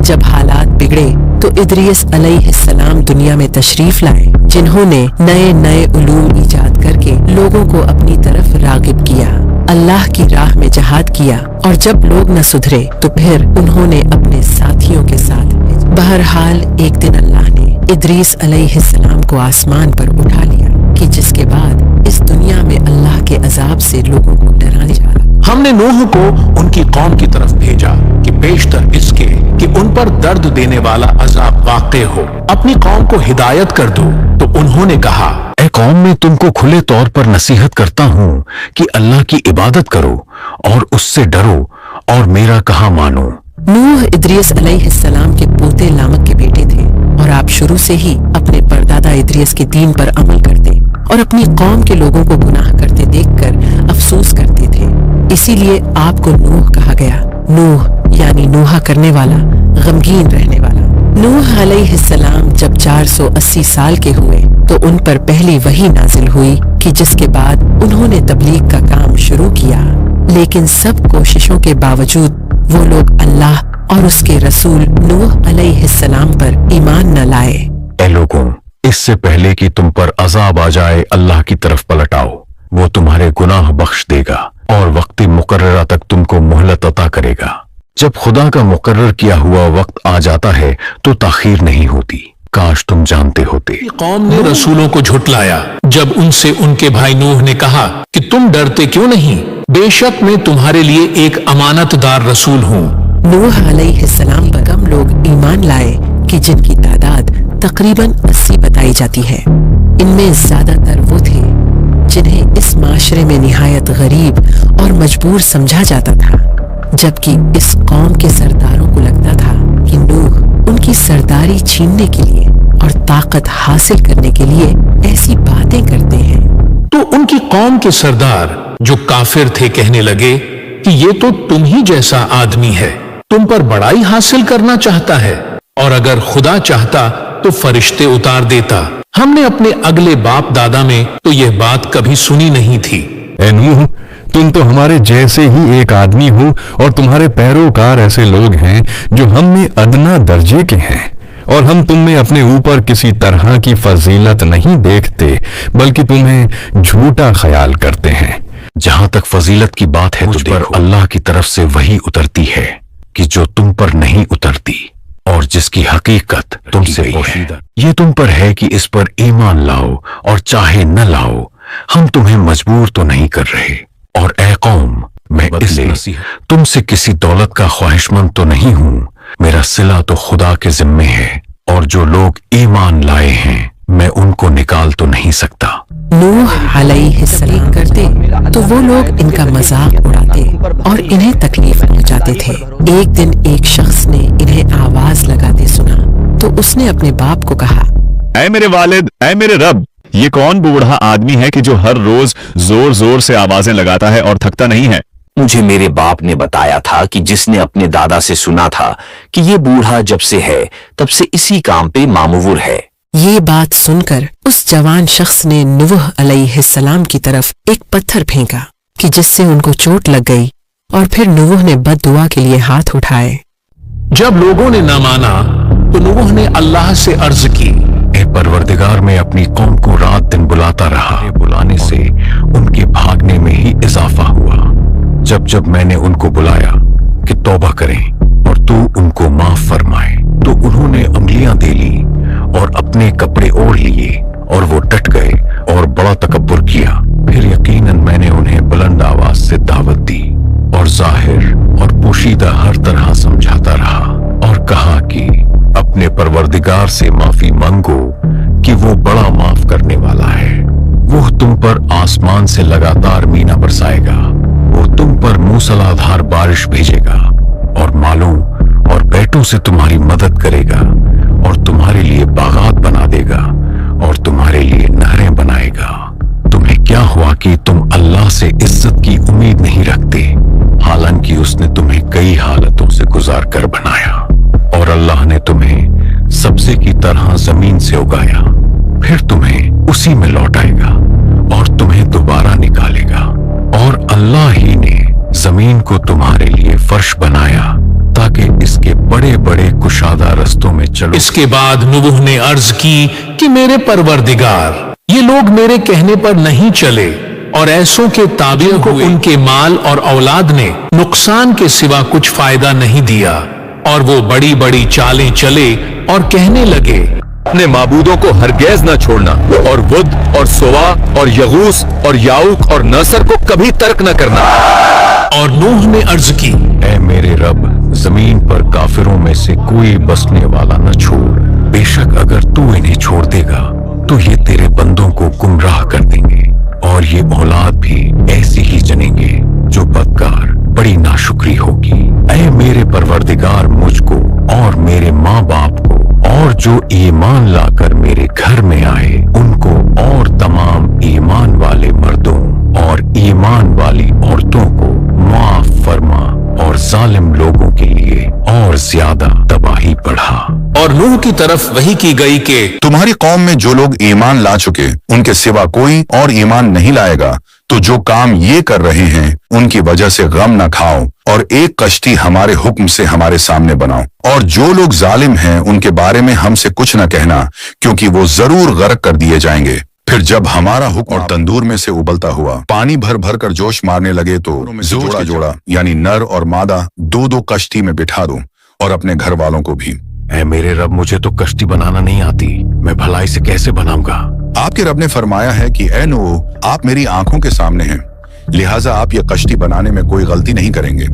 जब हालात बिगड़े तो इदरीस अलैहिस्सलाम दुनिया में तशरीफ लाए, जिन्होंने नए नए उलूम ईजाद करके लोगों को अपनी तरफ रागिब किया, अल्लाह की राह में जहाद किया। और जब लोग न सुधरे तो फिर उन्होंने अपने साथियों के साथ बहरहाल एक दिन अल्लाह ने इदरीस अलैहिस्सलाम को आसमान पर उठा लिया कि जिसके बाद इस दुनिया में अल्लाह के अजाब से लोगों को डराने जा रहा। हमने नूह को उनकी कौम की तरफ भेजा कि पेशतर इसके कि उन पर दर्द देने वाला अजाब वाक़े हो, अपनी कौम को हिदायत कर दो। तो उन्होंने कहा, ऐ कौम, मैं तुमको खुले तौर पर नसीहत करता हूँ कि अल्लाह की इबादत करो और उससे डरो और मेरा कहा मानो। नूह इदरीस अलैहिस्सलाम के पोते लामक के बेटे थे और आप शुरू से ही अपने परदादा इदरीस के दीन पर अमल करते और अपनी कौम के लोगों को गुनाह करते देखकर अफसोस करते थे। इसीलिए आपको नूह कहा गया। नूह यानी नूहा करने वाला, गमगीन रहने वाला। नूह अलैहिस्सलाम जब 480 साल के हुए तो उन पर पहली वही नाजिल हुई कि जिसके बाद उन्होंने तबलीग का काम शुरू किया। लेकिन सब कोशिशों के बावजूद वो लोग अल्लाह और उसके रसूल नूह अलैहिस्सलाम पर ईमान न लाए। ऐ लोगों, इससे पहले कि तुम पर अजाब आ जाए, अल्लाह की तरफ पलट आओ। वो तुम्हारे गुनाह बख्श देगा और वक्त मुकर्ररा तक तुमको मोहलत अता करेगा। जब खुदा का मुकर्रर किया हुआ वक्त आ जाता है तो ताखीर नहीं होती। काश तुम जानते होते। कौम ने रसूलों को झुटलाया जब उनसे उनके भाई नूह ने कहा कि तुम डरते क्यों नहीं, बेशक मैं तुम्हारे लिए एक अमानतदार रसूल हूँ। नूह अलैहिस्सलाम पर कम लोग ईमान लाए कि जिनकी तादाद तकरीबन 80 बताई जाती है। इनमें ज्यादातर वो थे जिन्हें इस माशरे में निहायत गरीब और मजबूर समझा जाता था, जबकि इस कौम के सरदारों को लगता था कि नूह उनकी सरदारी छीनने के लिए और ताकत हासिल करने के लिए ऐसी बातें करते हैं। तो उनकी कौम के सरदार जो काफिर थे कहने लगे कि ये तो तुम ही जैसा आदमी है, तुम पर बड़ाई हासिल करना चाहता है, और अगर खुदा चाहता तो फरिश्ते उतार देता। हमने अपने अगले बाप दादा में तो यह बात कभी सुनी नहीं थी। ए नूह, तुम तो हमारे जैसे ही एक आदमी हो और तुम्हारे पैरोकार ऐसे लोग हैं जो हम में अदना दर्जे के हैं, और हम तुम में अपने ऊपर किसी तरह की फजीलत नहीं देखते बल्कि तुम्हें झूठा ख्याल करते हैं। जहां तक फजीलत की बात है, तुझ पर अल्लाह की तरफ से वही उतरती है कि जो तुम पर नहीं उतरती, और जिसकी हकीकत तुमसे है। ये तुम पर है कि इस पर ईमान लाओ, और चाहे न लाओ हम तुम्हें मजबूर तो नहीं कर रहे। और ए कौम, मैं इसलिए तुमसे किसी दौलत का ख्वाहिशमंद तो नहीं हूं, मेरा सिला तो खुदा के जिम्मे है, और जो लोग ईमान लाए हैं मैं उनको निकाल तो नहीं सकता। नूह अलैहिस्सलाम करते तो वो लोग इनका मजाक उड़ाते और इन्हें तकलीफ पहुंचाते थे। एक दिन एक शख्स ने इन्हें आवाज लगाते सुना तो उसने अपने बाप को कहा, ऐ मेरे वालिद, ऐ मेरे रब, ये कौन बूढ़ा आदमी है कि जो हर रोज जोर जोर से आवाजें लगाता है और थकता नहीं है? मुझे मेरे बाप ने बताया था कि जिसने अपने दादा से सुना था कि ये बूढ़ा जब से है तब से इसी काम पे मामूर है। ये बात सुनकर उस जवान शख्स ने नूह अलैहिस्सलाम की तरफ एक पत्थर फेंका कि जिससे उनको चोट लग गई, और फिर नूह ने बद्दुआ के लिए हाथ उठाए। जब लोगों ने न माना तो नूह ने अल्लाह से अर्ज की, ए परवरदिगार, मैं अपनी कौम को रात दिन बुलाता रहा, बुलाने से उनके भागने में ही इजाफा हुआ। जब जब मैंने उनको बुलाया कि तौबा करें और तू उनको माफ फरमाए, तो उन्होंने अंगलियां दे ली और अपने कपड़े ओढ़ लिए, और वो डट गए और बड़ा तकब्बुर किया। फिर यकीनन मैंने उन्हें बुलंद आवाज से दावत दी और जाहिर और पोशीदा हर तरह समझाता रहा, और कहा कि अपने परवरदिगार से माफी मांगो कि वो बड़ा माफ करने वाला है। वो तुम पर आसमान से लगातार मीना बरसाएगा, वो तुम पर मूसलाधार बारिश भेजेगा, और मालों और बेटों से तुम्हारी मदद करेगा, और तुम्हारे लिए बागात बना देगा, और तुम्हारे लिए नहरें बनाएगा। तुम्हें क्या हुआ कि तुम अल्लाह से इज्जत की उम्मीद नहीं रखते, हालांकि उसने तुम्हें कई हालतों से गुजार कर बनाया, और अल्लाह ने तुम्हें सब्जे की तरह जमीन से उगाया, फिर तुम्हें उसी में लौटाएगा और तुम्हें दोबारा निकालेगा। और अल्लाह ही ने जमीन को तुम्हारे लिए फर्श बनाया ताकि इसके बड़े बड़े कुशादा रस्तों में चलो। इसके बाद नूह ने अर्ज की कि मेरे परवरदिगार, ये लोग मेरे कहने पर नहीं चले, और ऐसों के ताबियों को उनके माल और औलाद ने नुकसान के सिवा कुछ फायदा नहीं दिया, और वो बड़ी बड़ी चालें चले और कहने लगे, अपने माबूदों को हरगिज़ न छोड़ना, और वुद और सोवा और यगूस और याऊक और नसर को कभी तर्क न करना। और नूह ने अर्ज की, ऐ मेरे रब, जमीन पर काफिरों में से कोई बसने वाला न छोड़। बेशक अगर तू इन्हें छोड़ देगा तो ये तेरे बंदों को गुमराह कर देंगे, और ये औलाद भी ऐसी ही जनेंगे जो बदकार बड़ी नाशुक्री होगी। ऐ मेरे परवरदिगार, मुझको और मेरे माँ बाप को और जो ईमान लाकर मेरे घर में आए उनको और तमाम ईमान वाले मर्दों और ईमान वाली औरतों को माफ फरमा, और जालिम लोगों के लिए और ज्यादा तबाही बढ़ा। और नूह की तरफ वही की गई कि तुम्हारी कौम में जो लोग ईमान ला चुके उनके सिवा कोई और ईमान नहीं लाएगा, तो जो काम ये कर रहे हैं उनकी वजह से गम न खाओ, और एक कश्ती हमारे हुक्म से हमारे सामने बनाओ। और जो लोग जालिम हैं उनके बारे में हमसे कुछ न कहना, क्योंकि वो जरूर गर्क कर दिए जाएंगे। फिर जब हमारा हुक्म और तंदूर में से उबलता हुआ पानी भर भर कर जोश मारने लगे, तो जोड़ा जोड़ा यानी नर और मादा दो दो कश्ती में बिठा दो, और अपने घर वालों को भी। ऐ मेरे रब, मुझे तो कश्ती बनाना नहीं आती, मैं भलाई से कैसे बनाऊंगा? आपके रब ने फरमाया है कि ऐ नूह, आप मेरी आंखों के सामने हैं, लिहाजा आप ये कश्ती बनाने में कोई गलती नहीं करेंगे।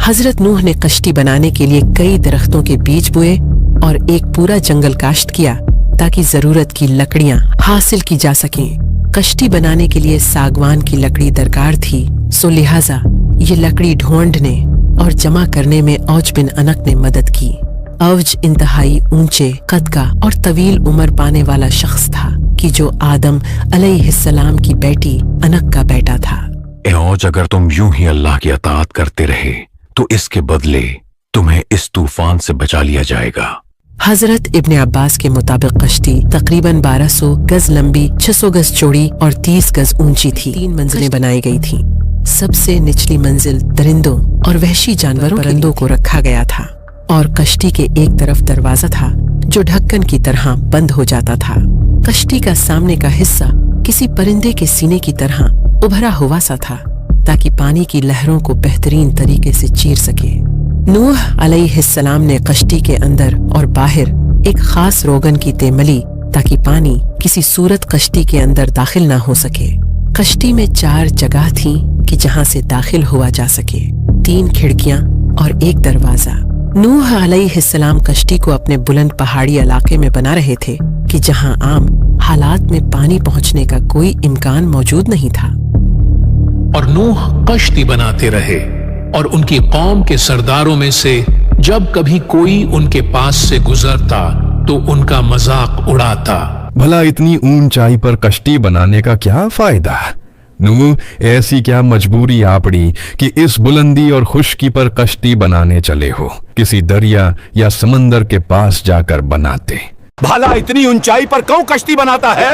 हजरत नूह ने कश्ती बनाने के लिए कई दरख्तों के बीज बोए और एक पूरा जंगल काश्त किया ताकि जरूरत की लकड़ियां हासिल की जा सकें। कश्ती बनाने के लिए सागवान की लकड़ी दरकार थी, सो लिहाजा ये लकड़ी ढूंढने और जमा करने में औज बिन अनक ने मदद की। औज इंतहाई ऊंचे कद का और तवील उम्र पाने वाला शख्स था कि जो आदम अलैहिस्सलाम की बेटी अनक का बेटा था। ए औज, अगर तुम यूं ही अल्लाह की अताअत करते रहे तो इसके बदले तुम्हें इस तूफान से बचा लिया जाएगा। हजरत इब्ने अब्बास के मुताबिक कश्ती तकरीबन 1200 गज लंबी, 600 गज चौड़ी और 30 गज ऊंची थी। 3 मंजिलें बनाई गई थीं। सबसे निचली मंजिल दरिंदों और वहशी जानवरों परिंदों को रखा गया था और कश्ती के एक तरफ दरवाजा था जो ढक्कन की तरह बंद हो जाता था। कश्ती का सामने का हिस्सा किसी परिंदे के सीने की तरह उभरा हुआ सा था ताकि पानी की लहरों को बेहतरीन तरीके से चीर सके। नूह अलैहिस्सलाम ने कश्ती के अंदर और बाहर एक खास रोगन की तेमली ताकि पानी किसी सूरत कश्ती के अंदर दाखिल ना हो सके। कश्ती में 4 जगह थी कि जहां से दाखिल हुआ जा सके, 3 खिड़कियां और एक दरवाजा। नूह अलैहिस्सलाम कश्ती को अपने बुलंद पहाड़ी इलाके में बना रहे थे कि जहां आम हालात में पानी पहुंचने का कोई इम्कान मौजूद नहीं था। और नूह कश्ती बनाते रहे और उनकी कौम के सरदारों में से जब कभी कोई उनके पास से गुजरता तो उनका मजाक उड़ाता। भला इतनी ऊंचाई पर कश्ती बनाने का क्या फायदा? नूह, ऐसी क्या मजबूरी आ पड़ी कि इस बुलंदी और खुश्की पर कश्ती बनाने चले हो? किसी दरिया या समंदर के पास जाकर बनाते। भला इतनी ऊंचाई पर कौन कश्ती बनाता है?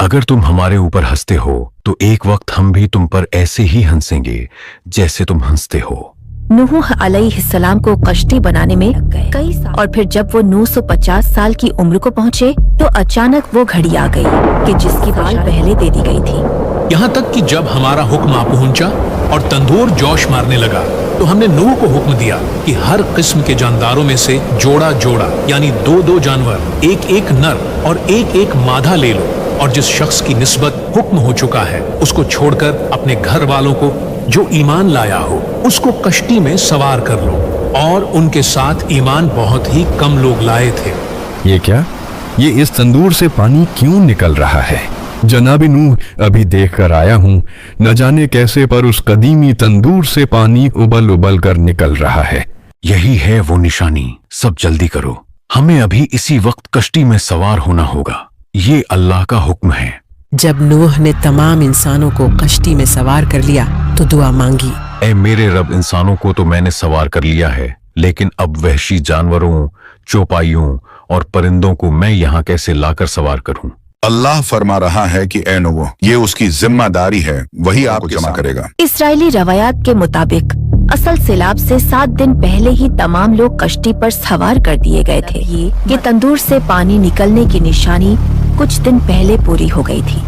अगर तुम हमारे ऊपर हंसते हो तो एक वक्त हम भी तुम पर ऐसे ही हंसेंगे जैसे तुम हंसते हो। नूह अलैहिस्सलाम को कश्ती बनाने में कई साल, और फिर जब वो 950 साल की उम्र को पहुँचे तो अचानक वो घड़ी आ गई कि जिसकी बाल पहले दे दी गई थी। यहाँ तक कि जब हमारा हुक्म आ पहुंचा और तंदूर जोश मारने लगा तो हमने नूह को हुक्म दिया कि हर किस्म के जानदारों में से जोड़ा जोड़ा यानी 2-2 जानवर, 1-1 नर और 1-1 मादा ले लो, और जिस शख्स की निस्बत हुक्म हो चुका है उसको छोड़कर अपने घर वालों को जो ईमान लाया हो उसको कश्ती में सवार कर लो। और उनके साथ ईमान बहुत ही कम लोग लाए थे। ये क्या? ये इस तंदूर से पानी क्यों निकल रहा है? जनाब नूह, अभी देख कर आया हूँ, न जाने कैसे पर उस कदीमी तंदूर से पानी उबल उबल कर निकल रहा है। यही है वो निशानी। सब जल्दी करो, हमें अभी इसी वक्त कश्ती में सवार होना होगा। ये अल्लाह का हुक्म है। जब नूह ने तमाम इंसानों को कश्ती में सवार कर लिया तो दुआ मांगी, ए मेरे रब, इंसानों को तो मैंने सवार कर लिया है, लेकिन अब वहशी जानवरों, चौपाइयों और परिंदों को मैं यहाँ कैसे लाकर सवार करूं? अल्लाह फरमा रहा है कि ए नूह, ये उसकी जिम्मेदारी है, वही आपको जमा करेगा। इस्राएली रवायात के मुताबिक असल सैलाब से 7 दिन पहले ही तमाम लोग कश्ती पर सवार कर दिए गए थे कि तंदूर से पानी निकलने की निशानी कुछ दिन पहले पूरी हो गई थी।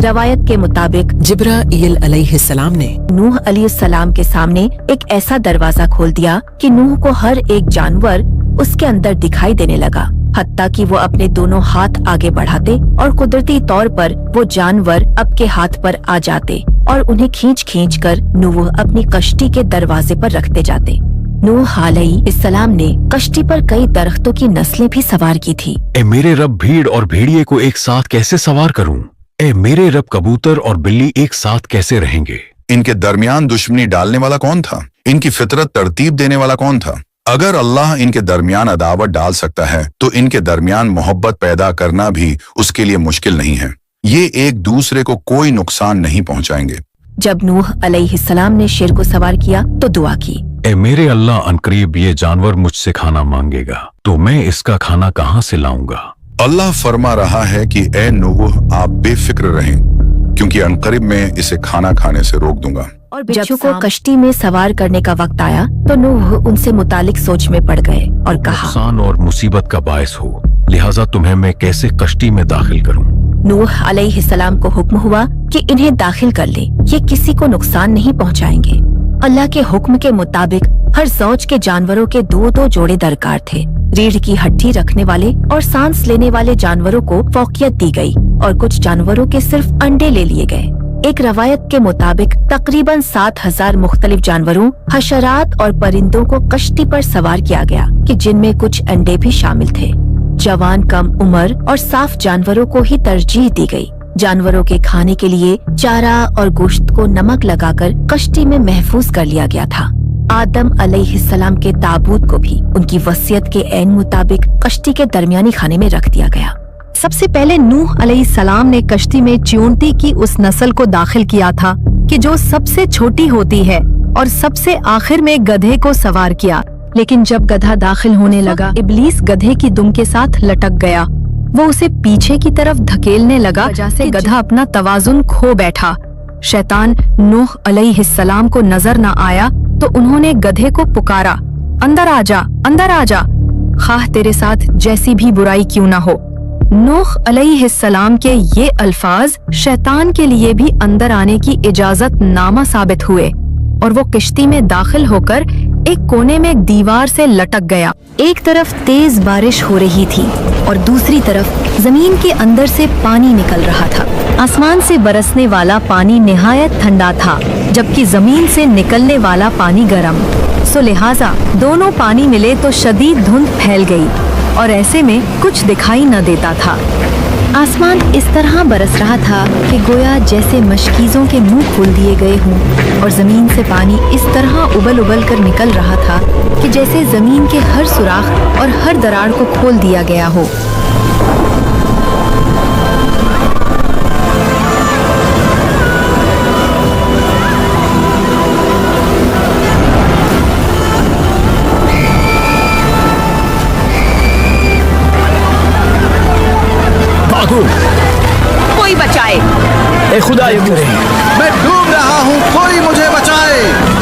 रवायत के मुताबिक जिब्राईल अलैहिस्सलाम ने नूह अलैहिस्सलाम के सामने एक ऐसा दरवाजा खोल दिया कि नूह को हर एक जानवर उसके अंदर दिखाई देने लगा, हत्ता कि वो अपने दोनों हाथ आगे बढ़ाते और कुदरती तौर पर वो जानवर आपके हाथ पर आ जाते और उन्हें खींच खींच कर नूह अपनी कश्ती के दरवाजे पर रखते जाते। नूह अलैहिस्सलाम ने कश्ती पर कई दरख्तों की नस्लें भी सवार की थी। ए मेरे रब, भीड़ और भेड़िए को एक साथ कैसे सवार करूं? ए मेरे रब, कबूतर और बिल्ली एक साथ कैसे रहेंगे? इनके दरमियान दुश्मनी डालने वाला कौन था? इनकी फितरत तरतीब देने वाला कौन था? अगर अल्लाह इनके दरमियान अदावत डाल सकता है तो इनके दरमियान मोहब्बत पैदा करना भी उसके लिए मुश्किल नहीं है। ये एक दूसरे को कोई नुकसान नहीं पहुंचाएंगे। जब नूह अलैहिस्सलाम ने शेर को सवार किया तो दुआ की, ए मेरे अल्लाह, अनकरीब ये जानवर मुझसे खाना मांगेगा तो मैं इसका खाना कहाँ से लाऊंगा? अल्लाह फरमा रहा है कि ए नूह, आप बेफिक्र रहें, क्योंकि अनकरीब मैं इसे खाना खाने से रोक दूंगा। और बिच्छू को कश्ती में सवार करने का वक्त आया तो नूह उनसे मुतालिक सोच में पड़ गए और कहा, नुकसान और मुसीबत का बायस हो, लिहाजा तुम्हें मैं कैसे कश्ती में दाखिल करूं? नूह अलैहिस्सलाम को हुक्म हुआ कि इन्हें दाखिल कर ले, ये किसी को नुकसान नहीं पहुंचाएंगे। अल्लाह के हुक्म के मुताबिक हर ज़ौज के जानवरों के 2-2 जोड़े दरकार थे। रीढ़ की हड्डी रखने वाले और सांस लेने वाले जानवरों को फौकियत दी गई और कुछ जानवरों के सिर्फ अंडे ले लिए गए। एक रवायत के मुताबिक तकरीबन 7000 मुख्तलिफ जानवरों, हशरात और परिंदों को कश्ती पर सवार किया गया कि जिनमें कुछ अंडे भी शामिल थे। जवान, कम उम्र और साफ जानवरों को ही तरजीह दी गई। जानवरों के खाने के लिए चारा और गोश्त को नमक लगाकर कश्ती में महफूज कर लिया गया था। आदम अलैहिस्सलाम के ताबूत को भी उनकी वसीयत के ऐन मुताबिक कश्ती के दरमियानी खाने में रख दिया गया। सबसे पहले नूह अलैहिस्सलाम ने कश्ती में च्योंटी की उस नस्ल को दाखिल किया था कि जो सबसे छोटी होती है और सबसे आखिर में गधे को सवार किया लेकिन जब गधा दाखिल होने लगा, इब्लीस गधे की दुम के साथ लटक गया। वो उसे पीछे की तरफ धकेलने लगा, वजह से गधा अपना तवाजुन खो बैठा। शैतान नूह अलैहिस्सलाम को नजर न आया तो उन्होंने गधे को पुकारा, अंदर आजा, अंदर आजा, खाह तेरे साथ जैसी भी बुराई क्यों ना हो। नूह अलैहिस्सलाम के ये अल्फाज शैतान के लिए भी अंदर आने की इजाजत नामा साबित हुए और वो किश्ती में दाखिल होकर एक कोने में एक दीवार से लटक गया। एक तरफ तेज बारिश हो रही थी और दूसरी तरफ जमीन के अंदर से पानी निकल रहा था। आसमान से बरसने वाला पानी निहायत ठंडा था, जबकि जमीन से निकलने वाला पानी गर्म। सो लिहाजा दोनों पानी मिले तो शदीद धुंध फैल गई और ऐसे में कुछ दिखाई न देता था। आसमान इस तरह बरस रहा था कि गोया जैसे मशकीज़ों के मुंह खोल दिए गए हों और जमीन से पानी इस तरह उबल उबल कर निकल रहा था कि जैसे जमीन के हर सुराख और हर दरार को खोल दिया गया हो। कोई बचाए, ए खुदा ये करे। मैं डूब रहा हूँ, कोई मुझे बचाए।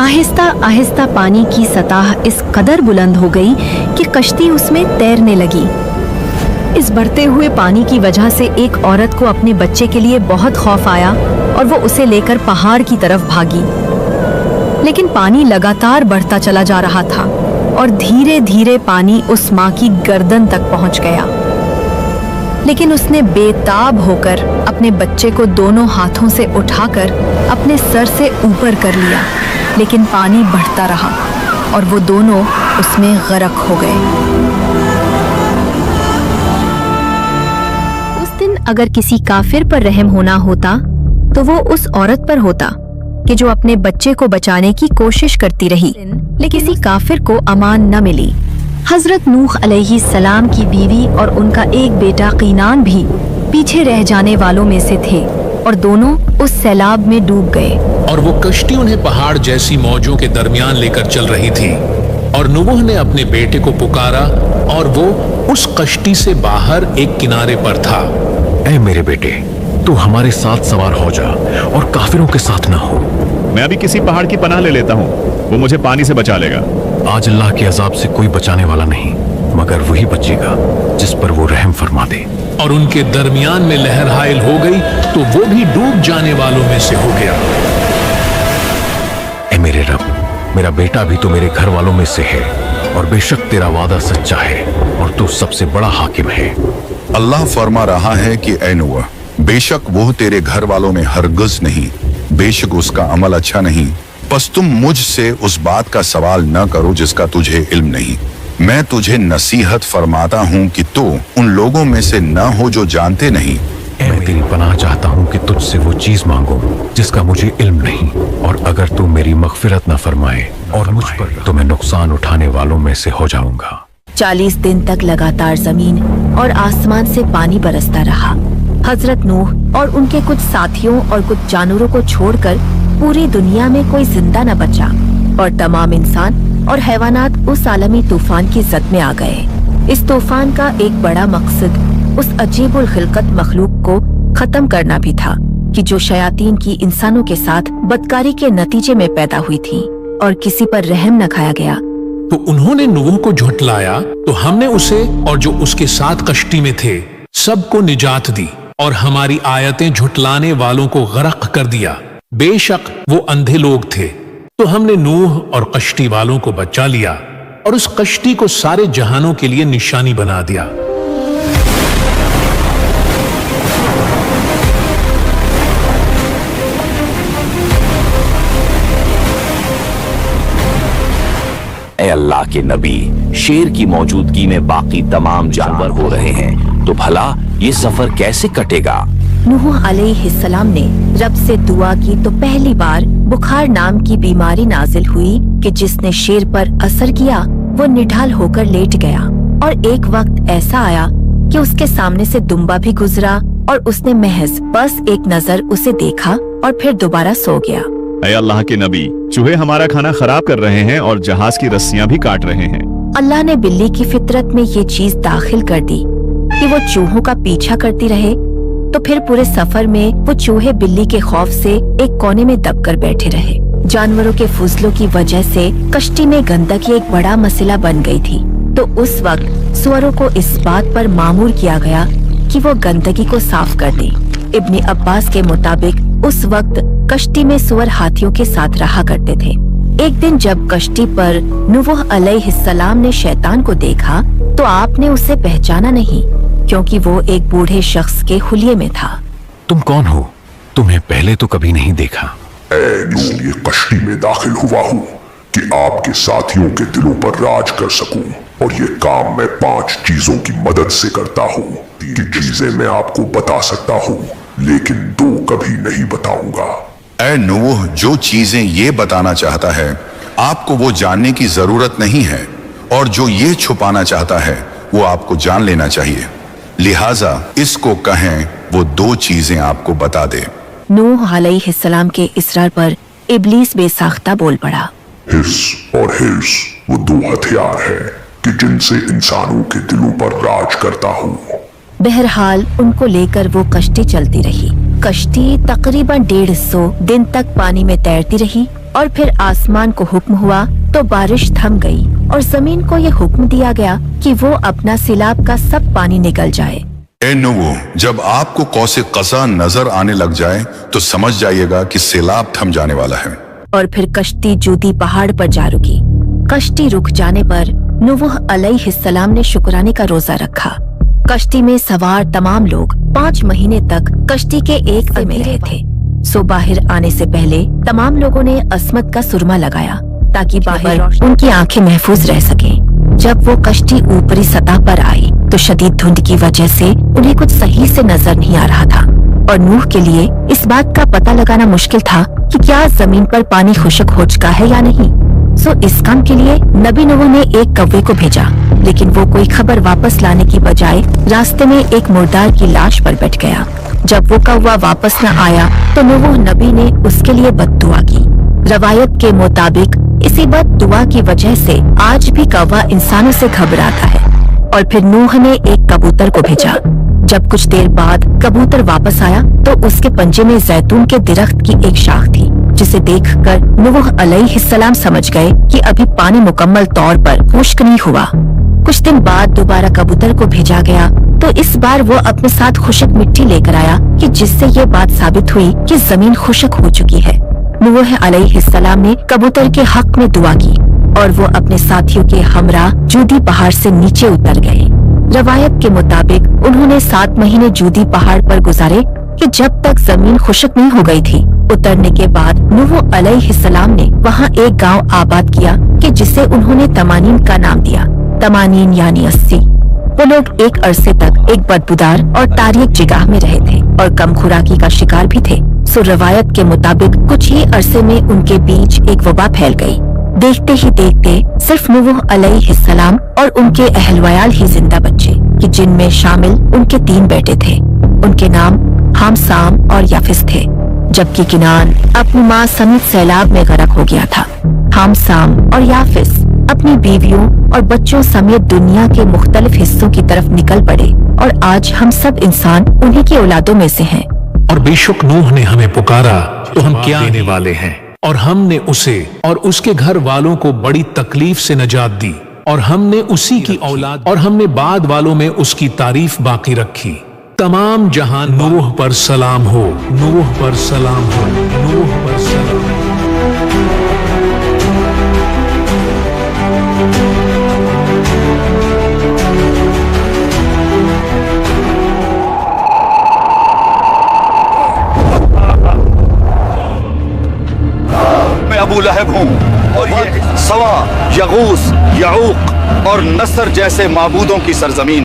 आहिस्ता आहिस्ता पानी की सतह इस कदर बुलंद हो गई कि कश्ती उसमें तैरने लगी। इस बढ़ते हुए पानी की वजह से एक औरत को अपने बच्चे के लिए बहुत खौफ आया और वो उसे लेकर पहाड़ की तरफ भागी। लेकिन पानी लगातार बढ़ता चला जा रहा था और धीरे धीरे पानी उस माँ की गर्दन तक पहुंच गया। लेकिन उसने बेताब होकर अपने बच्चे को दोनों हाथों से उठाकर अपने सर से ऊपर कर लिया, लेकिन पानी बढ़ता रहा और वो दोनों उसमें गर्क हो गए। उस दिन अगर किसी काफिर पर रहम होना होता तो वो उस औरत पर होता कि जो अपने बच्चे को बचाने की कोशिश करती रही, लेकिन किसी काफिर को अमान न मिली। हजरत नूह अलैहिस्सलाम की बीवी और उनका एक बेटा कीनान भी पीछे रह जाने वालों में से थे और दोनों उस सैलाब में डूब गए। और वो कश्ती उन्हें पहाड़ जैसी मौजों के दरमियान लेकर चल रही थी और नूह ने अपने बेटे को पुकारा और वो उस कश्ती से बाहर एक किनारे पर था। ऐ मेरे बेटे, तू हमारे साथ सवार हो जा और काफिरों के साथ ना हो। मैं अभी किसी पहाड़ की पनाह ले लेता हूँ, वो मुझे पानी से बचा लेगा। आज अल्लाह के अजाब से कोई बचाने वाला नहीं मगर वही बचेगा जिस पर वो रहम फरमा दे। और उनके दरमियान में लहर हायल हो गई तो वो भी डूब जाने वालों में से हो गया। ऐ मेरे रब, मेरा बेटा भी तो मेरे घर वालों में से है और बेशक तेरा वादा सच्चा है और तू सबसे बड़ा हाकिम है। अल्लाह फरमा रहा है कि ऐ नूह, बेशक वो तेरे घर वालों में हरगिज़ नहीं, बेशक उसका अमल अच्छा नहीं। बस तुम मुझसे उस बात का सवाल न करो जिसका तुझे इल्म नहीं। मैं तुझे नसीहत फरमाता हूँ कि तू उन लोगों में से न हो जो जानते नहीं। मैं तेरी पनाह चाहता हूँ कि तुझसे वो चीज मांगूं जिसका मुझे इल्म नहीं, और अगर तू मेरी मगफिरत न फरमाए और मुझ पर तो मैं नुकसान उठाने वालों में से हो जाऊंगा। 40 दिन तक लगातार जमीन और आसमान से पानी बरसता रहा। हजरत नूह और उनके कुछ साथियों और कुछ जानवरों को छोड़कर पूरी दुनिया में कोई जिंदा न बचा और तमाम इंसान और हैवानात उस आलमी तूफान की जद में आ गए। इस तूफान का एक बड़ा मकसद उस अजीबुल खिलकत मखलूक को खत्म करना भी था कि जो शयातीन की इंसानों के साथ बदकारी के नतीजे में पैदा हुई थी और किसी पर रहम न खाया गया। तो उन्होंने नूह को झुठलाया तो हमने उसे और जो उसके साथ कश्ती में थे सबको निजात दी और हमारी आयतें झुठलाने वालों को गरक कर दिया। बेशक वो अंधे लोग थे, तो हमने नूह और कश्ती वालों को बचा लिया और उस कश्ती को सारे जहानों के लिए निशानी बना दिया। ए अल्लाह के नबी, शेर की मौजूदगी में बाकी तमाम जानवर हो रहे हैं, तो भला ये सफर कैसे कटेगा? नूह अलैहिस्सलाम ने रब से दुआ की तो पहली बार बुखार नाम की बीमारी नाजिल हुई कि जिसने शेर पर असर किया। वो निढाल होकर लेट गया और एक वक्त ऐसा आया कि उसके सामने से दुम्बा भी गुजरा और उसने महज बस एक नजर उसे देखा और फिर दोबारा सो गया। ऐ अल्लाह के नबी, चूहे हमारा खाना खराब कर रहे हैं और जहाज की रस्सियां भी काट रहे हैं। अल्लाह ने बिल्ली की फितरत में ये चीज दाखिल कर दी कि वो चूहों का पीछा करती रहे। तो फिर पूरे सफर में वो चूहे बिल्ली के खौफ से एक कोने में दबकर बैठे रहे। जानवरों के फुजलों की वजह से कश्ती में गंदगी एक बड़ा मसला बन गई थी। तो उस वक्त सुअरों को इस बात पर मामूर किया गया कि वो गंदगी को साफ कर दें। इब्ने अब्बास के मुताबिक उस वक्त कश्ती में सुअर हाथियों के साथ रहा करते थे। एक दिन जब कश्ती पर नूह अलैहिस्सलाम ने शैतान को देखा तो आपने उसे पहचाना नहीं, क्योंकि वो एक बूढ़े शख्स के हुलिये में था। तुम कौन हो? तुम्हें पहले तो कभी नहीं देखा। ये कश्ती में दाखिल हुआ हूँ कि आपके साथियों के दिलों पर राज कर सकूं, और ये काम मैं 5 चीजों की मदद से करता हूँ। 3 चीजें मैं आपको बता सकता हूँ, लेकिन 2 कभी नहीं बताऊंगा। ऐ नूह, जो चीजें ये बताना चाहता है आपको वो जानने की जरूरत नहीं है, और जो ये छुपाना चाहता है वो आपको जान लेना चाहिए। लिहाजा इसको कहें वो 2 चीजें आपको बता दे। नूह अलैहिस्सलाम के इसरार पर इब्लीस बेसाख्ता बोल पड़ा। हिर्स और हिर्स वो 2 हथियार हैं कि जिनसे इंसानों के दिलों पर राज करता हूँ। बहरहाल उनको लेकर वो कश्ती चलती रही। कश्ती तकरीबन 150 दिन तक पानी में तैरती रही और फिर आसमान को हुक्म हुआ तो बारिश थम गई और जमीन को ये हुक्म दिया गया कि वो अपना सिलाब का सब पानी निकल जाए। ए नूह, जब आपको कौसे कज़ा नजर आने लग जाए तो समझ जाइएगा कि सैलाब थम जाने वाला है। और फिर कश्ती जूदी पहाड़ पर जा रुकी। कश्ती रुक जाने पर नूह अलैहिस्सलाम ने शुक्राने का रोजा रखा। कश्ती में सवार तमाम लोग 5 महीने तक कश्ती के एक में रहे थे। सो बाहर आने से पहले तमाम लोगों ने अस्मत का सुरमा लगाया ताकि बाहर उनकी आंखें महफूज रह सकें। जब वो कश्ती ऊपरी सतह पर आई तो शदीद धुंध की वजह से उन्हें कुछ सही से नजर नहीं आ रहा था और नूह के लिए इस बात का पता लगाना मुश्किल था कि क्या जमीन पर पानी खुश्क हो चुका है या नहीं। सो इस काम के लिए नबी नूह ने एक कौवे को भेजा, लेकिन वो कोई खबर वापस लाने की बजाय रास्ते में एक मुर्दार की लाश पर बैठ गया। जब वो कौवा वापस न आया तो नूह नबी ने उसके लिए बद्दुआ की। रवायत के मुताबिक इसी बद्दुआ की वजह से आज भी कौवा इंसानों से घबराता है। और फिर नूह ने एक कबूतर को भेजा। जब कुछ देर बाद कबूतर वापस आया तो उसके पंजे में जैतून के दरख्त की एक शाख थी, जिसे देखकर नूह अलैहिस्सलाम समझ गए कि अभी पानी मुकम्मल तौर पर खुश्क नहीं हुआ। कुछ दिन बाद दोबारा कबूतर को भेजा गया तो इस बार वो अपने साथ खुश्क मिट्टी लेकर आया कि जिससे ये बात साबित हुई कि जमीन खुश्क हो चुकी है। नूह अलैहिस्सलाम ने कबूतर के हक में दुआ की और वो अपने साथियों के हमरा जूदी पहाड़ से नीचे उतर गए। रवायत के मुताबिक उन्होंने 7 महीने जूदी पहाड़ पर गुजारे कि जब तक जमीन खुश्क नहीं हो गई थी। उतरने के बाद नूह अलैहिस्सलाम ने वहाँ एक गांव आबाद किया कि जिसे उन्होंने तमानीन का नाम दिया। तमानीन यानी 80। वो लोग एक अरसे तक एक बदबूदार और तारीक जगह में रहे थे और कम खुराकी का शिकार भी थे। सो रवायत के मुताबिक कुछ ही अरसे में उनके बीच एक वबा फैल गई। देखते ही देखते सिर्फ नूह अलैहिस्सलाम और उनके अहलवयाल ही जिंदा बचे कि जिनमें शामिल उनके 3 बेटे थे। उनके नाम हाम, साम और याफिस थे, जबकि किनान अपनी माँ समेत सैलाब में गरक हो गया था। हाम, साम और याफिस अपनी बीवियों और बच्चों समेत दुनिया के मुख्तलिफ हिस्सों की तरफ निकल पड़े और आज हम सब इंसान उन्हीं की औलादों में से हैं। और बेशक नूह ने हमें पुकारा तो हम क्या देने वाले हैं, और हमने उसे और उसके घर वालों को बड़ी तकलीफ से नजात दी और हमने उसी की औलाद और हमने बाद वालों में उसकी तारीफ बाकी रखी। तमाम जहान नूह पर सलाम हो, नूह पर सलाम हो, नूह पर सलाम हो। मैं अबू लहब हूँ और ये सवा, यगूस, यऊक और नसर जैसे माबूदों की सरजमीन